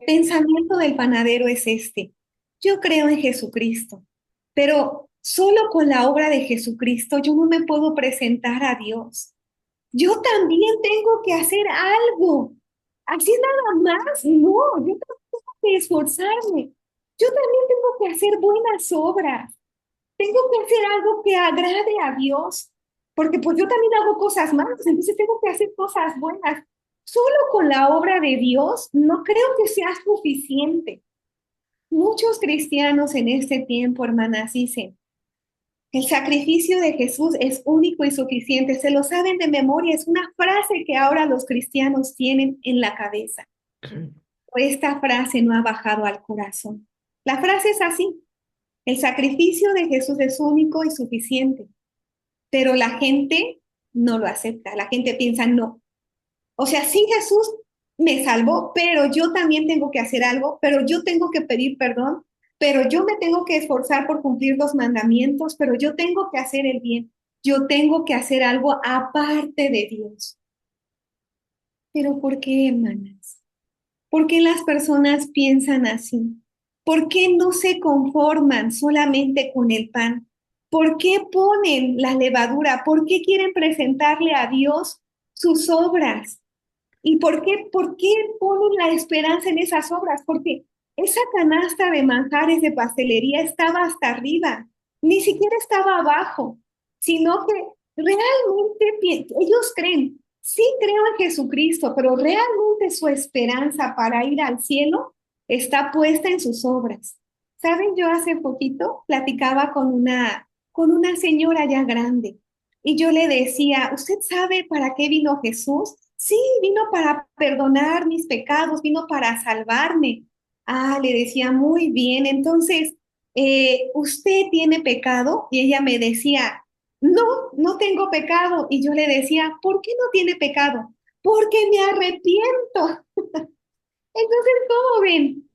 Speaker 1: pensamiento del panadero es este. Yo creo en Jesucristo, pero solo con la obra de Jesucristo yo no me puedo presentar a Dios. Yo también tengo que hacer algo. Así nada más, no, yo también tengo que esforzarme. Yo también tengo que hacer buenas obras. Tengo que hacer algo que agrade a Dios, porque pues yo también hago cosas malas, entonces tengo que hacer cosas buenas. Solo con la obra de Dios no creo que sea suficiente. Muchos cristianos en este tiempo, hermanas, dicen, el sacrificio de Jesús es único y suficiente. Se lo saben de memoria, es una frase que ahora los cristianos tienen en la cabeza. Esta frase no ha bajado al corazón. La frase es así. El sacrificio de Jesús es único y suficiente, pero la gente no lo acepta. La gente piensa, no. O sea, sí, Jesús me salvó, pero yo también tengo que hacer algo, pero yo tengo que pedir perdón, pero yo me tengo que esforzar por cumplir los mandamientos, pero yo tengo que hacer el bien. Yo tengo que hacer algo aparte de Dios. Pero ¿por qué, hermanas? ¿Por qué las personas piensan así? ¿Por qué no se conforman solamente con el pan? ¿Por qué ponen la levadura? ¿Por qué quieren presentarle a Dios sus obras? ¿Y por qué ponen la esperanza en esas obras? Porque esa canasta de manjares de pastelería estaba hasta arriba, ni siquiera estaba abajo, sino que realmente ellos creen, sí creo en Jesucristo, pero realmente su esperanza para ir al cielo está puesta en sus obras. ¿Saben? Yo hace poquito platicaba con una señora ya grande y yo le decía, ¿usted sabe para qué vino Jesús? Sí, vino para perdonar mis pecados, vino para salvarme. Ah, le decía, muy bien, entonces, ¿usted tiene pecado? Y ella me decía, no, no tengo pecado. Y yo le decía, ¿por qué no tiene pecado? Porque me arrepiento. Entonces, ¿cómo ven?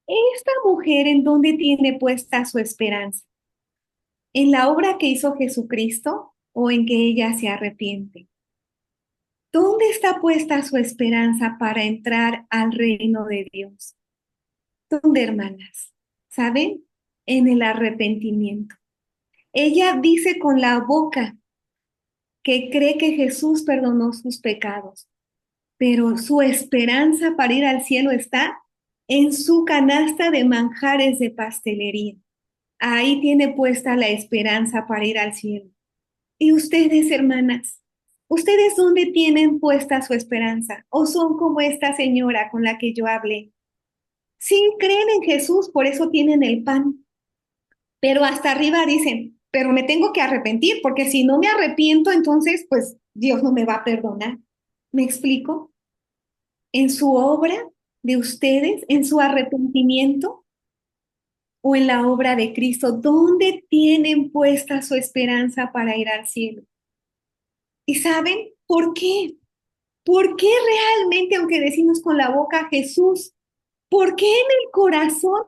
Speaker 1: Esta mujer, ¿en dónde tiene puesta su esperanza? ¿En la obra que hizo Jesucristo o en que ella se arrepiente? ¿Dónde está puesta su esperanza para entrar al reino de Dios? ¿Dónde, hermanas? ¿Saben? En el arrepentimiento. Ella dice con la boca que cree que Jesús perdonó sus pecados, pero su esperanza para ir al cielo está en su canasta de manjares de pastelería. Ahí tiene puesta la esperanza para ir al cielo. ¿Y ustedes, hermanas? ¿Ustedes dónde tienen puesta su esperanza? ¿O son como esta señora con la que yo hablé? Sí, creen en Jesús, por eso tienen el pan. Pero hasta arriba dicen, pero me tengo que arrepentir, porque si no me arrepiento, entonces, pues Dios no me va a perdonar. ¿Me explico? En su obra de ustedes, en su arrepentimiento o en la obra de Cristo, ¿dónde tienen puesta su esperanza para ir al cielo? ¿Y saben por qué? ¿Por qué realmente, aunque decimos con la boca Jesús, por qué en el corazón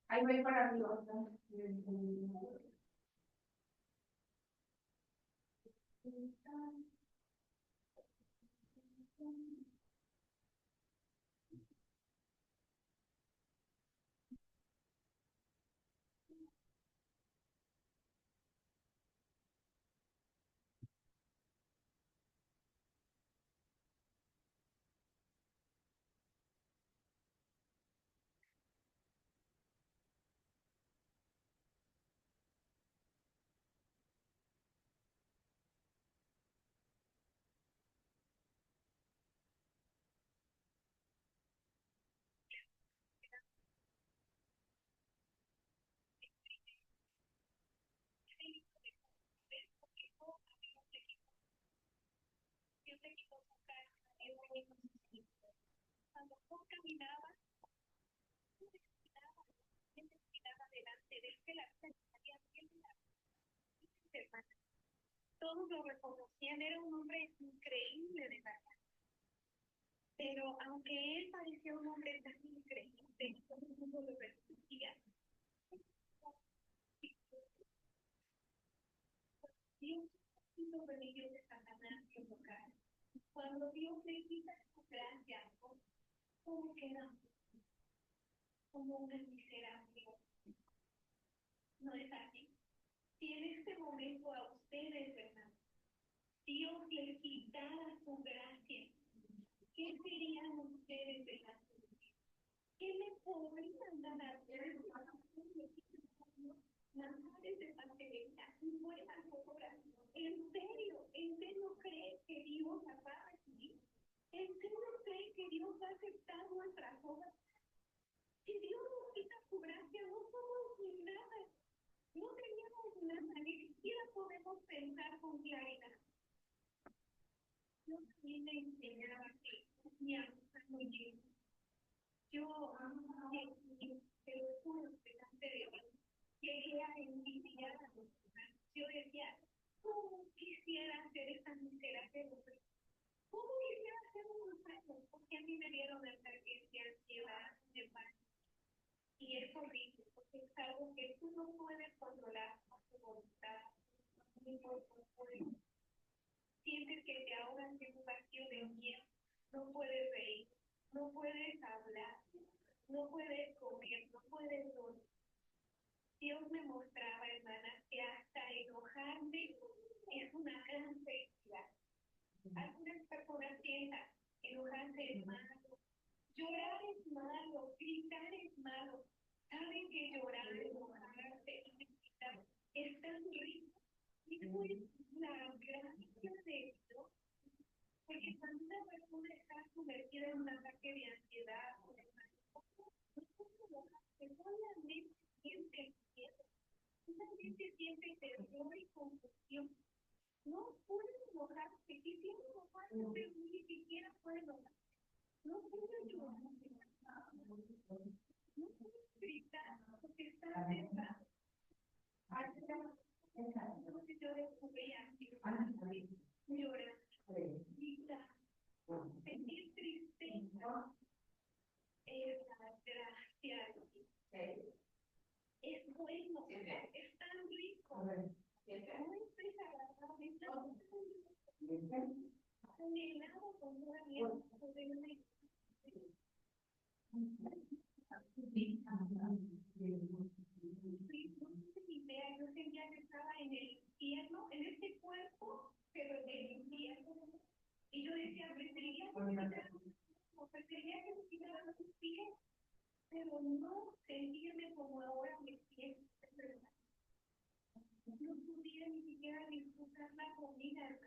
Speaker 1: ahí voy para arriba. Cuando yo caminaba, delante de él, que la vida estaría bien, todos lo reconocían, era un hombre increíble de verdad. Pero aunque él parecía un hombre tan increíble, todo el mundo lo reconocía. Dios hizo venir de Satanás y local. Cuando Dios le quita su gracia, ¿cómo queda? Como una miserable. No es así. Si en este momento a ustedes, ¿verdad? Dios les quitara su gracia, ¿qué serían ustedes de la vida? ¿Qué le podrían dar a hacer? Manjares de pastelera y buenas obras. ¿En serio cree que Dios las va a recibir? ¿En serio cree que Dios va a aceptar nuestras obras? Si Dios nos quita su gracia, no somos ni nada. No teníamos nada, ni siquiera podemos pensar con claridad. Yo también le enseñaba que mi amor muy bien. Yo, te lo juro, delante de Dios, llegué a envidiar a los demás. Yo decía, ¿cómo quisiera ser esta miserable mujer? ¿Cómo quisiera ser un enfermo? Porque a mí me dieron emergencia, ansiedad, de paz. Y es horrible, porque es algo que tú no puedes controlar con tu voluntad, ni por tu fuerza. Sientes que te ahogas en un vacío de miedo. No puedes reír, no puedes hablar, no puedes comer, no puedes dormir. Dios me mostraba, hermanas, que hasta enojarme es una gran felicidad. Algunas personas piensan, enojarse es malo, llorar es malo, gritar es malo. Saben que llorar, enojarse y gritar es tan rico. Y fue la gracia de Dios, porque una está convertida en un ataque de ansiedad, o de que solamente siente miedo, solamente siente terror y confusión. No puede enojarse, quisiera enojarse, pero ni siquiera puede enojarse. No puede llorar, no puede gritar, porque está cerrado. Entonces yo descubría que llorar, gritar, sentir tristeza, es la gracia. Es bueno, es tan rico, no es desagradable, es tan anhelado con una vida poderme. Yo sentía que estaba en el infierno, en este cuerpo, pero en el infierno. Y yo decía, preferiría que me quitaran los pies, pero no sentirme como ahora me siento. No pudiera ni siquiera disfrutar la comida.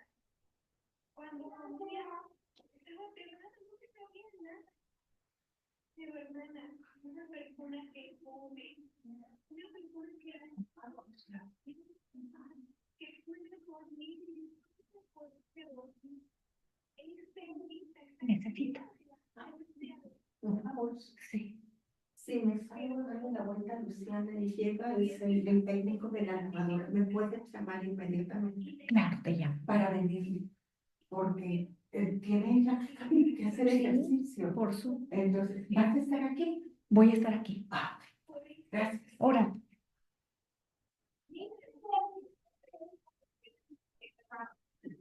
Speaker 1: Cuando comía, estaba cerrada, no se sabía nada. Pero hermana, una persona que come, una persona que puede dormir y puede dormir, es bendita.
Speaker 5: Necesito, por favor, sí. Sí, me salgo darle la vuelta a Luciana y llega el técnico de la lavadora. ¿Me puedes llamar inmediatamente?
Speaker 3: Claro, te llamo.
Speaker 5: Para venir, porque tiene ella que hacer ejercicio.
Speaker 3: Por su.
Speaker 5: Entonces, ¿vas a estar aquí?
Speaker 3: Voy a estar aquí.
Speaker 5: Ah, gracias.
Speaker 3: Ahora.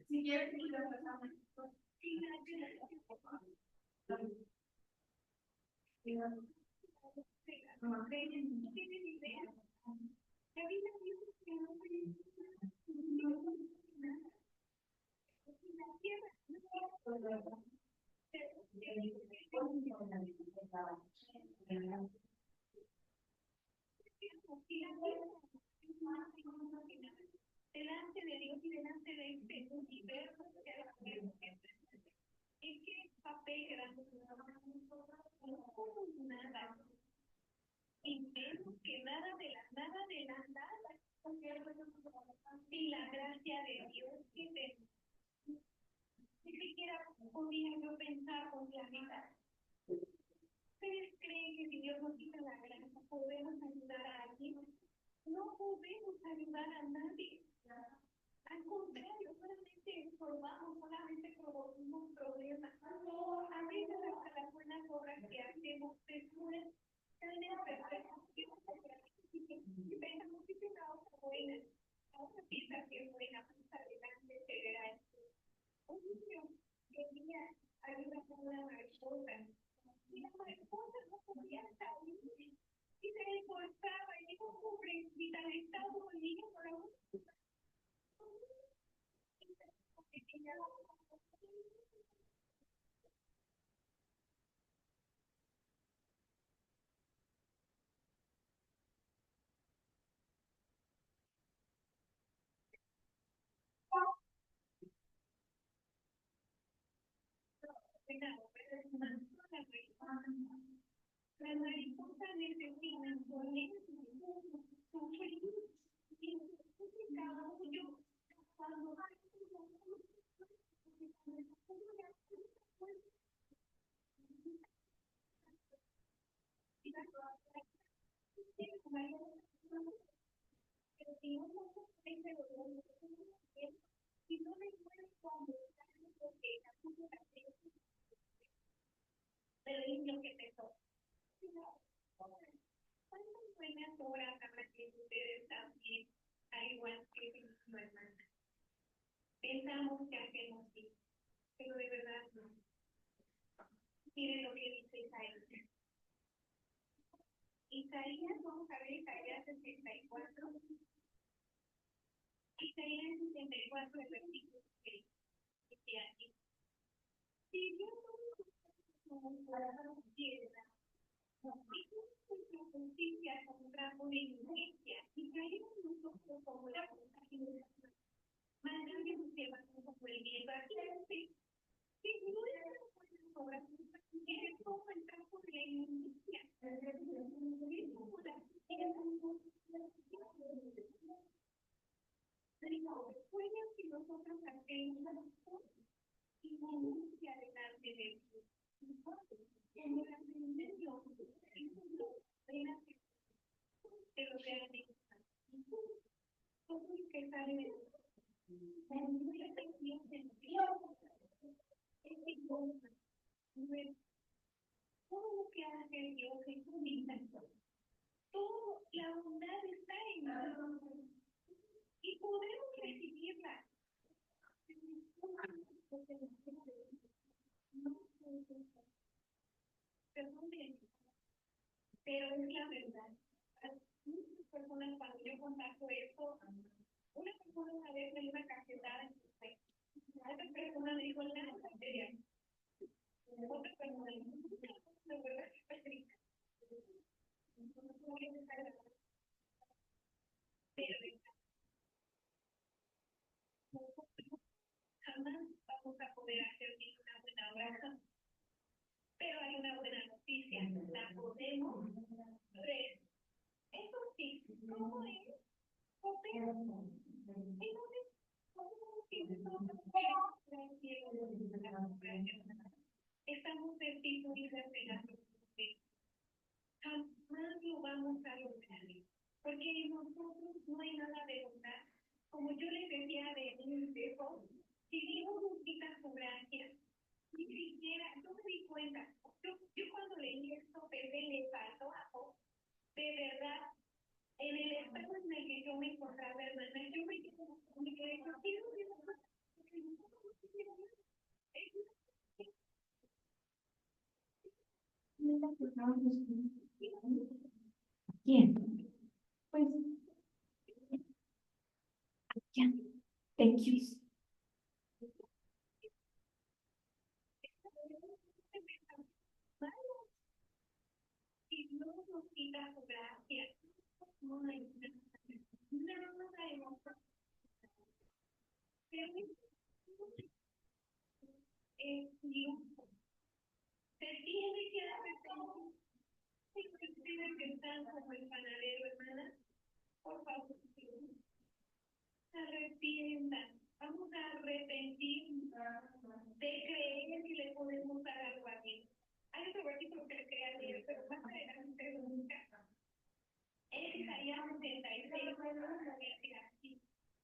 Speaker 1: Si quieres, delante de Dios y delante de este universo es que papel grande no nada y menos que nada de la nada sin la gracia de Dios que te ni siquiera podía yo pensar con claridad. ¿Ustedes creen que si Dios nos quita la gracia podemos ayudar a alguien? No podemos ayudar a nadie. Al contrario, solamente estorbamos, solamente provocamos problemas. A veces hasta las buenas obras que hacemos después salen perfectas. Y pensamos que es una obra buena. Ahora piensa que es buena, más adelante se verá. Un niño quería ayudar a una mariposa. Y la mariposa no podía salir. Y se esforzaba y dijo, pobrecita, está bonita por ahora. La mariposa necesita poner sufrir y entonces caballo cuando y no me muero cuando pero es lo que te toca. ¿Cuántas buenas obras habrán que ustedes también, al igual que su hermana? Pensamos que hacemos sí, pero de verdad no. Miren lo que dice Isaías. Isaías, vamos a ver Isaías 64. Isaías 64, el versículo 6. Dice así. Si yo no piedra, nuestra justicia contra una injusticia, y caemos nosotros como la contaminación. Más grande nos lleva como el viento. Aquí dice que nuestra obras, y es como el campo de la inmundicia. Es como la después que nosotros hacemos inmundicia delante de Dios. En el seminario, de lo que han dicho. Todos los que salen todo lo que hace Dios es bonita. Toda la bondad está en nosotros y podemos recibirla. Pero es la verdad. Muchas personas, cuando yo comparto esto, una persona una vez me dio una cachetada en su fe. Otra persona me dijo, la materia. Otra persona me dijo, no, de verdad que fue triste. Pero jamás vamos a poder hacer una buena obra. Pero hay una buena noticia, la podemos ver. Eso sí, ¿cómo es? Estamos certificados de la jamás lo vamos a lograr, porque en nosotros no hay nada de bondad. Como yo les decía de mi hijo, si Dios nos quita su gracia, ni siquiera, yo me di cuenta, yo cuando leí esto, pensé, le faltó a Job, de verdad, en el estado en el que yo me encontraba, hermana, yo me quedé, yo quiero
Speaker 5: ¿Quién? Pues, ya, thank you.
Speaker 1: y Dios nos quita su gracia. No hay nada de nosotros. Pero es Dios. Se tiene que arrepentir. Si ustedes que están como el panadero, hermana, por favor, se arrepientan. Vamos a arrepentirnos de creer que le podemos dar algo a Dios. Hay otro versículo que le quería leer, pero más adelante nunca. Es Isaías 66, dice así.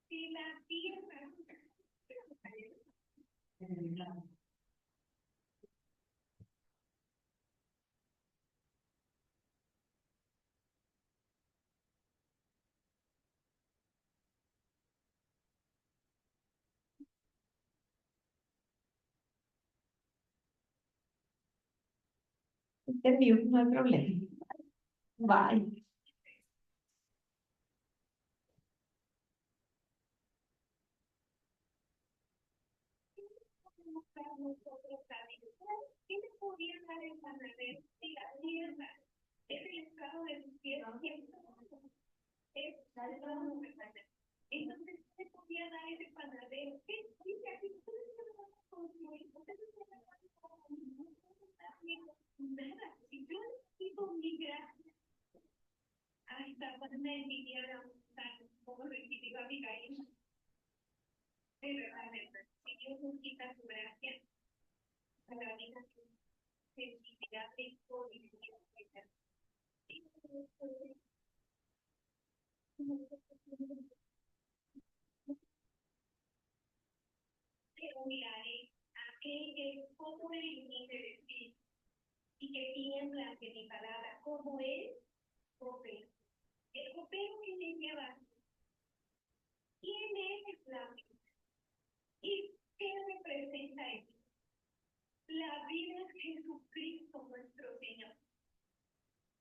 Speaker 1: Si la tierra
Speaker 5: Interview, no hay problema. Bye.
Speaker 1: nosotros sabemos. ¿Qué le podía dar el panadero si la tierra es el estado de sus pies? Es la de la mujer. Entonces, ¿qué le podía dar ese panadero? ¿Qué dice aquí? Ustedes no van a construir, ustedes no van a nada. Si yo necesito mi gracia, hasta van a envidiar a un tan como recibido a Abigail. De verdad, si Dios nos quita su gracia, a la vida sensibilidad de pero miraré aquel que es como el límite de sí y que tiembla ante mi palabra, como es copero. El copero que le lleva. ¿Quién es la vida? ¿Y qué representa eso? La vida es Jesucristo nuestro Señor.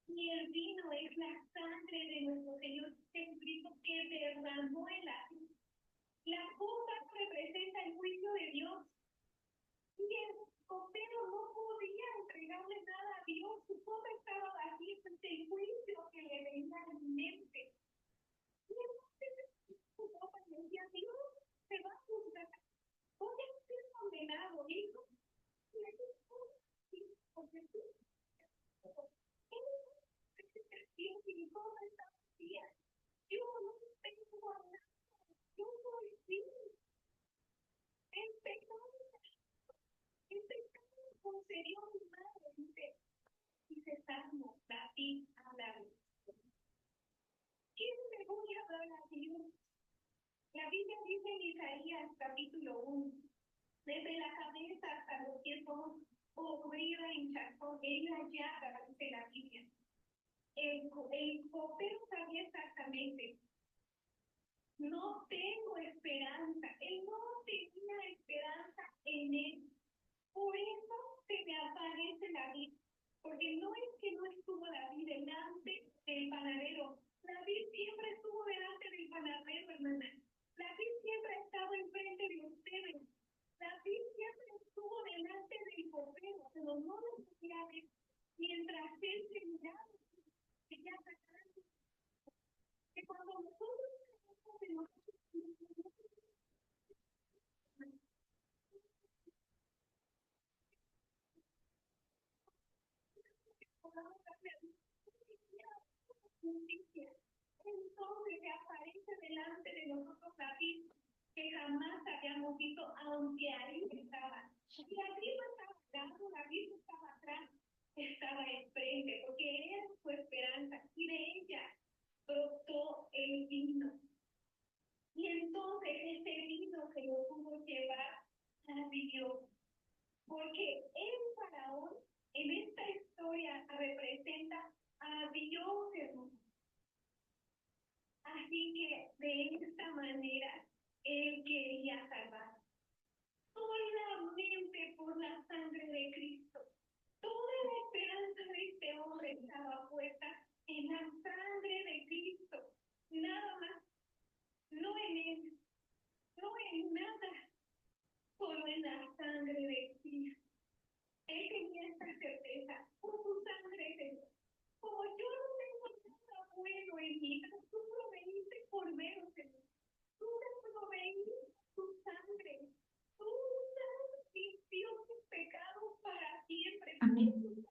Speaker 1: Y el vino es la sangre de nuestro Señor Jesucristo que derramó en la cruz. La copa representa el juicio de Dios. Y el copero no podía entregarle nada a Dios. Su copa estaba vacía ante el juicio que le venía en mente. Y entonces su copa le decía, Dios te va a juzgar. Voy a ser condenado, hijo. ese salmo, David habla de esto. ¿Quién me voy a dar a Dios? La Biblia dice en Isaías capítulo 1, desde la cabeza hasta los pies somos podrida, hinchazón, herida llaga, dice la Biblia. El copero sabía exactamente, no tengo esperanza, él no tenía esperanza en él. Por eso se me aparece David, porque no es que no estuvo David delante del panadero, David siempre estuvo delante del panadero, hermana. David siempre ha estado enfrente de ustedes. David siempre estuvo delante del copero, pero no lo podía ver. Mientras él se miraba, ella sacaba. Que cuando nosotros creemos en nosotros, justicia. Entonces se aparece delante de nosotros David, que jamás habíamos visto, aunque ahí estaba. Y David no estaba al lado, David no estaba atrás, estaba enfrente, porque era su esperanza, y de ella brotó el vino. Y entonces ese vino se lo pudo llevar a Dios, porque el faraón en esta historia representa a Dios, hermano. Así que de esta manera él quería salvar solamente por la sangre de Cristo. Toda la esperanza de este hombre estaba puesta en la sangre de Cristo, nada más, no en él, no en nada, solo en la sangre de Cristo. Él tenía esta certeza, por su sangre, Señor. Como yo no tengo nada bueno en mí, pero tú proveíste por menos, Señor. Tú me proveíste tu sangre. Tú limpió mis pecados para siempre.
Speaker 3: Amén.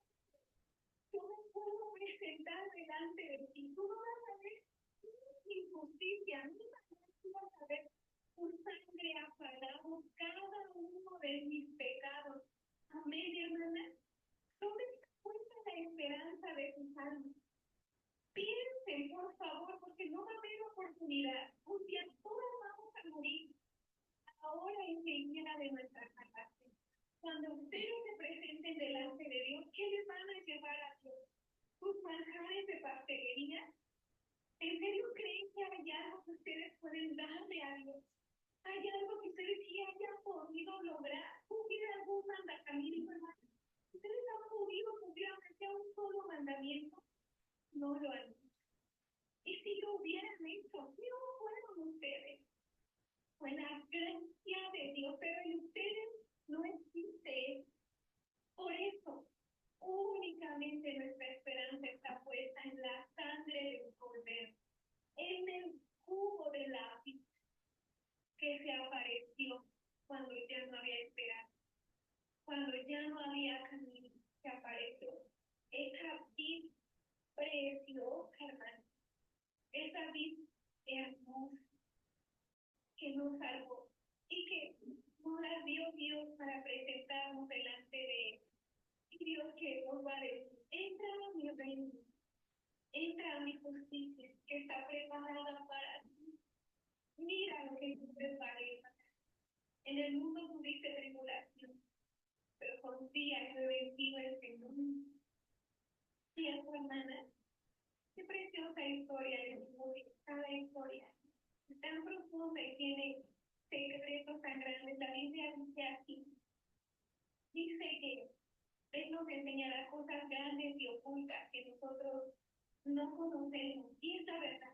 Speaker 1: Yo me puedo presentar delante de ti. Tú no vas a ver mi injusticia, ni tú vas a ver tu sangre ha pagado cada uno de mis pecados. Amén, hermana. ¿Dónde está puesta la esperanza de tus almas? Piensen, por favor, porque no va a haber oportunidad. Un día todas vamos a morir. Ahora enseguida de nuestra salvación. Cuando ustedes se presenten delante de Dios, ¿qué les van a llevar a Dios? ¿Sus manjares de pastelería? ¿En serio creen que hay algo que ustedes pueden darle a Dios? ¿Hay algo que ustedes sí hayan podido lograr? ¿Cumplir algún mandamiento, hermano? ¿Ustedes han podido cumplir aunque sea un solo mandamiento? No lo han hecho. Y si lo hubieran hecho, no fueron ustedes. Fue la gracia de Dios, pero en ustedes no existe. Por eso, únicamente nuestra esperanza está puesta en la sangre del Cordero, en el jugo de lápiz que se apareció cuando ya no había esperanza, cuando ya no había camino, se apareció. Esa vid preciosa, hermano, esa vid hermosa que nos salvó y que nos la dio Dios para presentarnos delante de Él. Y Dios que nos va a decir, entra a mi reino, entra a mi justicia, que está preparada para ti. Mira lo que tú preparé. En el mundo tuviste tribulación, pero confía que he vencido el mundo. Cierto, hermana, qué preciosa historia de cada historia. Es tan profunda y tiene secretos tan grandes. La Biblia dice así, dice que Él nos enseñará cosas grandes y ocultas que nosotros no conocemos. Y es la verdad.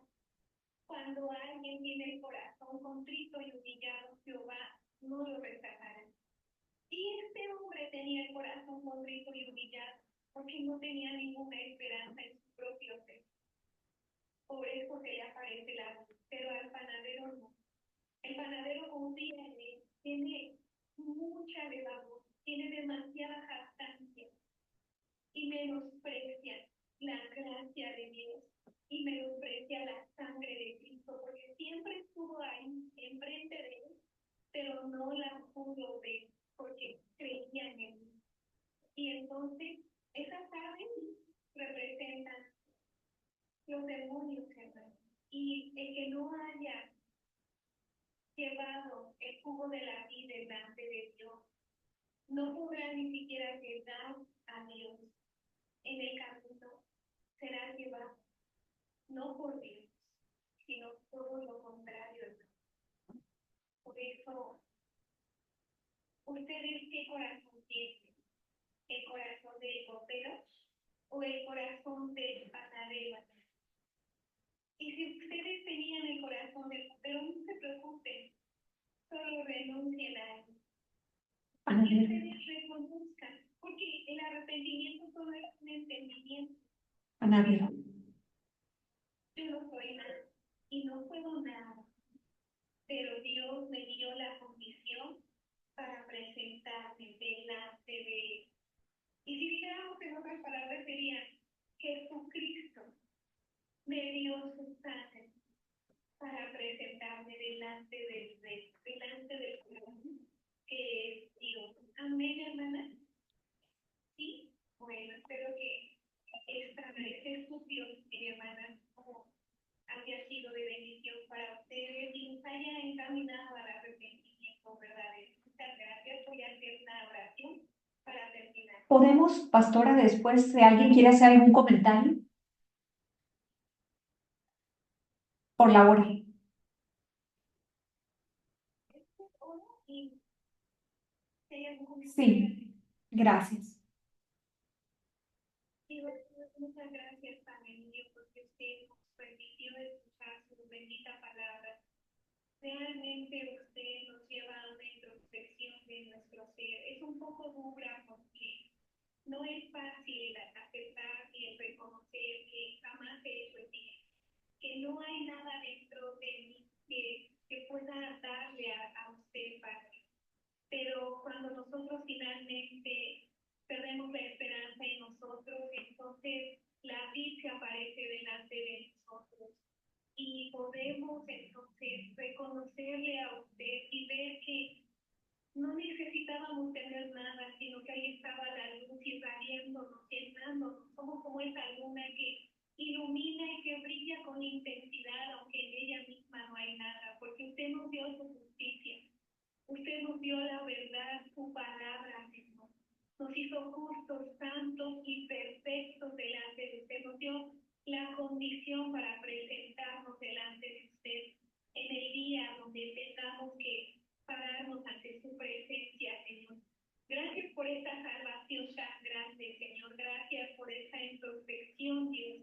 Speaker 1: Cuando alguien tiene el corazón contrito y humillado, Jehová no lo rechazará. Y este hombre tenía el corazón contrito y humillado, porque no tenía ninguna esperanza en su propio ser. Por eso se le aparece la luz, pero al panadero no. El panadero confía en él, tiene mucha levadura, tiene demasiada jactancia y menosprecia la gracia de Dios y menosprecia la sangre de Cristo, porque siempre estuvo ahí, enfrente de él, pero no la pudo ver, porque creía en él. Y entonces, esa tarde, no haya llevado el jugo de la vida delante de Dios, no podrá ni siquiera llegar a Dios. En el camino será llevado, no por Dios, sino todo lo contrario. Por eso, ¿ustedes qué corazón tienen? ¿El corazón del copero o el corazón del panadero? Y si ustedes tenían el corazón del copero, no se preocupen, solo renuncien a él. Y ustedes reconozcan, porque el arrepentimiento solo es un entendimiento. Yo no soy nada y no puedo nada, pero Dios me dio la condición para presentarme delante de Él. Y si dijéramos en otras palabras sería, Jesucristo me dio su sangre para presentarme delante del Rey, delante del Señor, que es Dios. Amén, hermana. Sí, bueno, espero que esta discusión, hermana, como haya sido de bendición para ustedes y nos haya encaminado al arrepentimiento verdadero. Muchas gracias. Voy a hacer una oración para terminar.
Speaker 6: ¿Podemos, pastora, después, si alguien quiere hacer algún comentario? Por la hora. Sí, gracias.
Speaker 1: Muchas gracias, Padre mío, porque usted nos permitió escuchar su bendita palabra. Realmente usted nos lleva a una introspección de nuestro ser. Es un poco dura porque no es fácil aceptar y reconocer que jamás he hecho el bien, que no hay nada dentro de mí que pueda darle a usted, Padre. Pero cuando nosotros finalmente perdemos la esperanza en nosotros, entonces la vid se aparece delante de nosotros y podemos entonces reconocerle a usted y ver que no necesitábamos tener nada, sino que ahí estaba la luz irradiándonos, llenándonos. Somos como esa luna que ilumina y que brilla con intensidad, aunque en ella misma no hay nada, porque usted nos dio su justicia. Usted nos dio la verdad, su palabra, Señor. Nos hizo justos, santos y perfectos delante de usted. Nos dio la condición para presentarnos delante de usted en el día donde tengamos que pararnos ante su presencia, Señor. Gracias por esta salvación tan grande, Señor. Gracias por esta introspección, Dios,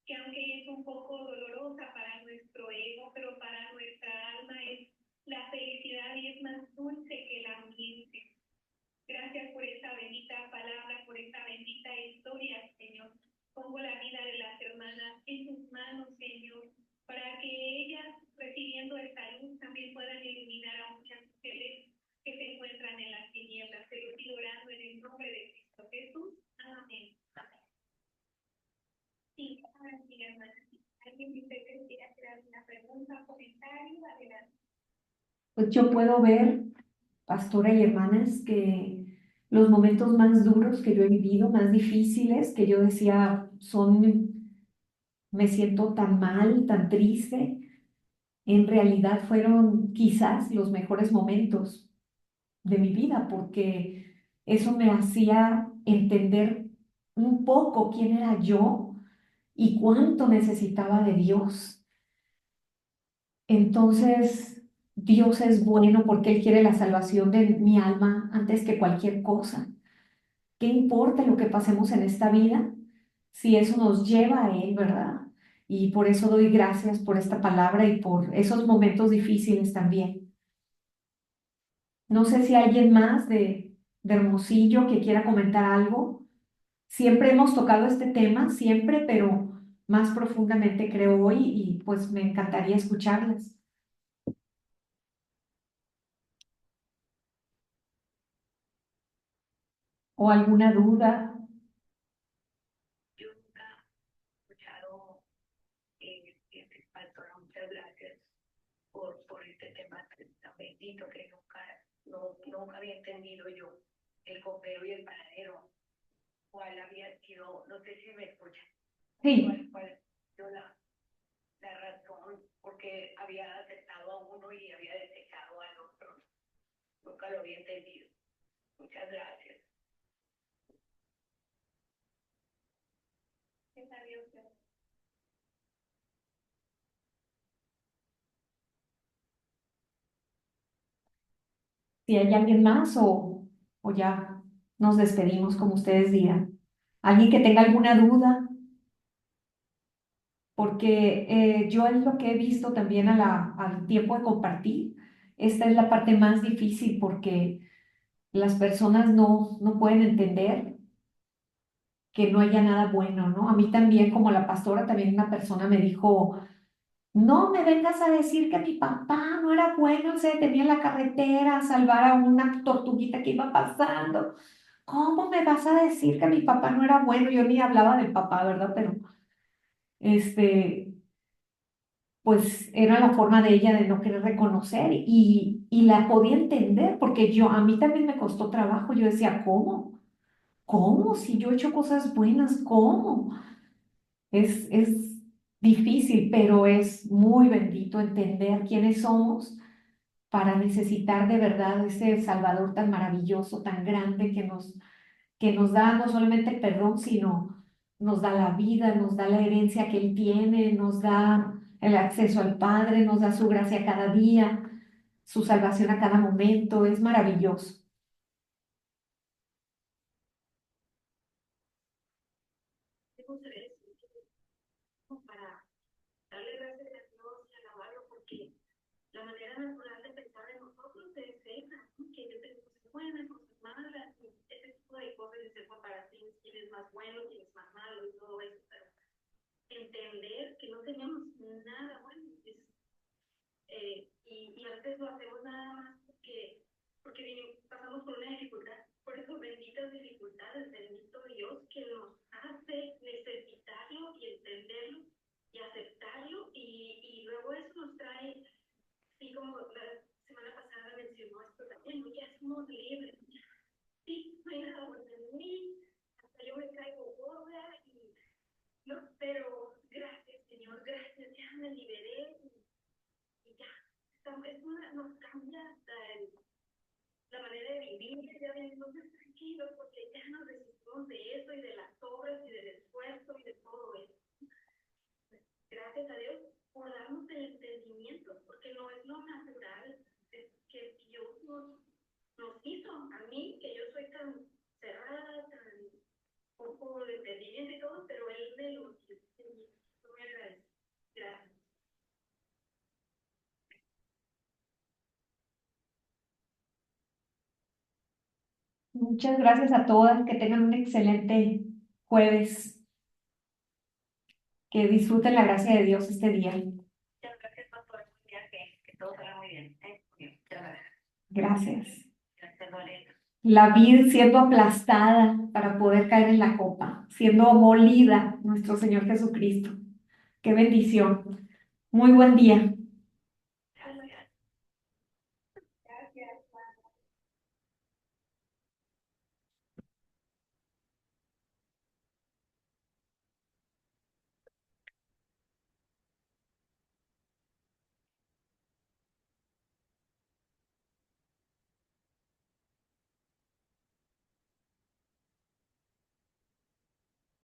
Speaker 1: que aunque es un poco dolorosa para nuestro ego, pero para nuestra alma es la felicidad y es más dulce que la miel. Gracias por esta bendita palabra, por esta bendita historia, Señor. Pongo la vida de las hermanas en tus manos, Señor, para que ellas, recibiendo esta luz, también puedan iluminar a muchas mujeres que se encuentran en las tinieblas. Te lo pido orando en el nombre de Cristo Jesús. Amén. Sí, ahora sí, hermana. ¿Alguien de ustedes quiere hacer alguna pregunta, comentario? Adelante.
Speaker 6: Pues yo puedo ver, pastora y hermanas, que los momentos más duros que yo he vivido, más difíciles, que yo decía, me siento tan mal, tan triste, en realidad fueron quizás los mejores momentos de mi vida, porque eso me hacía entender un poco quién era yo y cuánto necesitaba de Dios. Entonces, Dios es bueno porque Él quiere la salvación de mi alma antes que cualquier cosa. ¿Qué importa lo que pasemos en esta vida si eso nos lleva a Él, verdad? Y por eso doy gracias por esta palabra y por esos momentos difíciles también. No sé si alguien más de Hermosillo que quiera comentar algo. Siempre hemos tocado este tema, siempre, pero más profundamente creo hoy y pues me encantaría escucharlas. ¿O alguna duda?
Speaker 5: Yo nunca he escuchado, pastora, muchas gracias por este tema tan bendito que nunca había entendido yo, el copero y el panadero. ¿Cuál había sido? No sé si me escuchan.
Speaker 6: Sí.
Speaker 5: ¿Cuál ha sido la razón? ¿Por porque había aceptado a uno y había desechado al otro. Nunca lo había entendido. Muchas gracias. ¿Qué sabía usted?
Speaker 6: Si hay alguien más o ya nos despedimos como ustedes digan. ¿Alguien que tenga alguna duda? Porque yo es lo que he visto también al tiempo de compartir. Esta es la parte más difícil porque las personas no pueden entender que no haya nada bueno, ¿no? A mí también, como la pastora, también una persona me dijo, no me vengas a decir que mi papá no era bueno, se detenía en la carretera a salvar a una tortuguita que iba pasando. ¿Cómo me vas a decir que mi papá no era bueno? Yo ni hablaba del papá, ¿verdad? Pero, este, pues era la forma de ella de no querer reconocer y la podía entender porque a mí también me costó trabajo. Yo decía, ¿cómo? ¿Cómo? Si yo he hecho cosas buenas, ¿cómo? Es difícil, pero es muy bendito entender quiénes somos para necesitar de verdad ese Salvador tan maravilloso, tan grande que nos da no solamente perdón, sino nos da la vida, nos da la herencia que Él tiene, nos da el acceso al Padre, nos da su gracia cada día, su salvación a cada momento. Es maravilloso.
Speaker 5: Para darle gracias a Dios y alabarlo, porque la manera natural de pensar en nosotros es esa, ¿no? Que yo tengo cosas buenas, cosas malas, y ese tipo de cosas, de ser comparativos, quién es más bueno, quién es más malo y todo eso, pero entender que no tenemos nada bueno, y a veces lo hacemos nada más porque pasamos por una dificultad. Por eso, benditas dificultades, bendito Dios que nos hace necesitarlo y entenderlo y aceptarlo, y luego eso nos trae, así como la semana pasada mencionó esto también, ¿no? Ya somos libres. Sí, no hay nada bueno en mí, hasta yo me caigo gorda, no, pero gracias, Señor, gracias, ya me liberé y ya. Nos cambia hasta la manera de vivir, ya venimos más tranquilos porque ya nos deshicimos de eso y de las obras y del esfuerzo y de todo eso. Gracias a Dios por darnos el entendimiento, porque no es lo natural, es que Dios nos hizo. A mí, que yo soy tan cerrada, tan poco de entendimiento y todo, pero Él me lo dio. Muy agradecido. Gracias.
Speaker 6: Muchas gracias a todas, que tengan un excelente jueves, que disfruten la gracia de Dios este día.
Speaker 5: Muchas gracias, pastor. Que todo salga muy bien. Muchas gracias.
Speaker 6: Gracias.
Speaker 5: Gracias, Lorena.
Speaker 6: La vid siendo aplastada para poder caer en la copa, siendo molida nuestro Señor Jesucristo. Qué bendición. Muy buen día.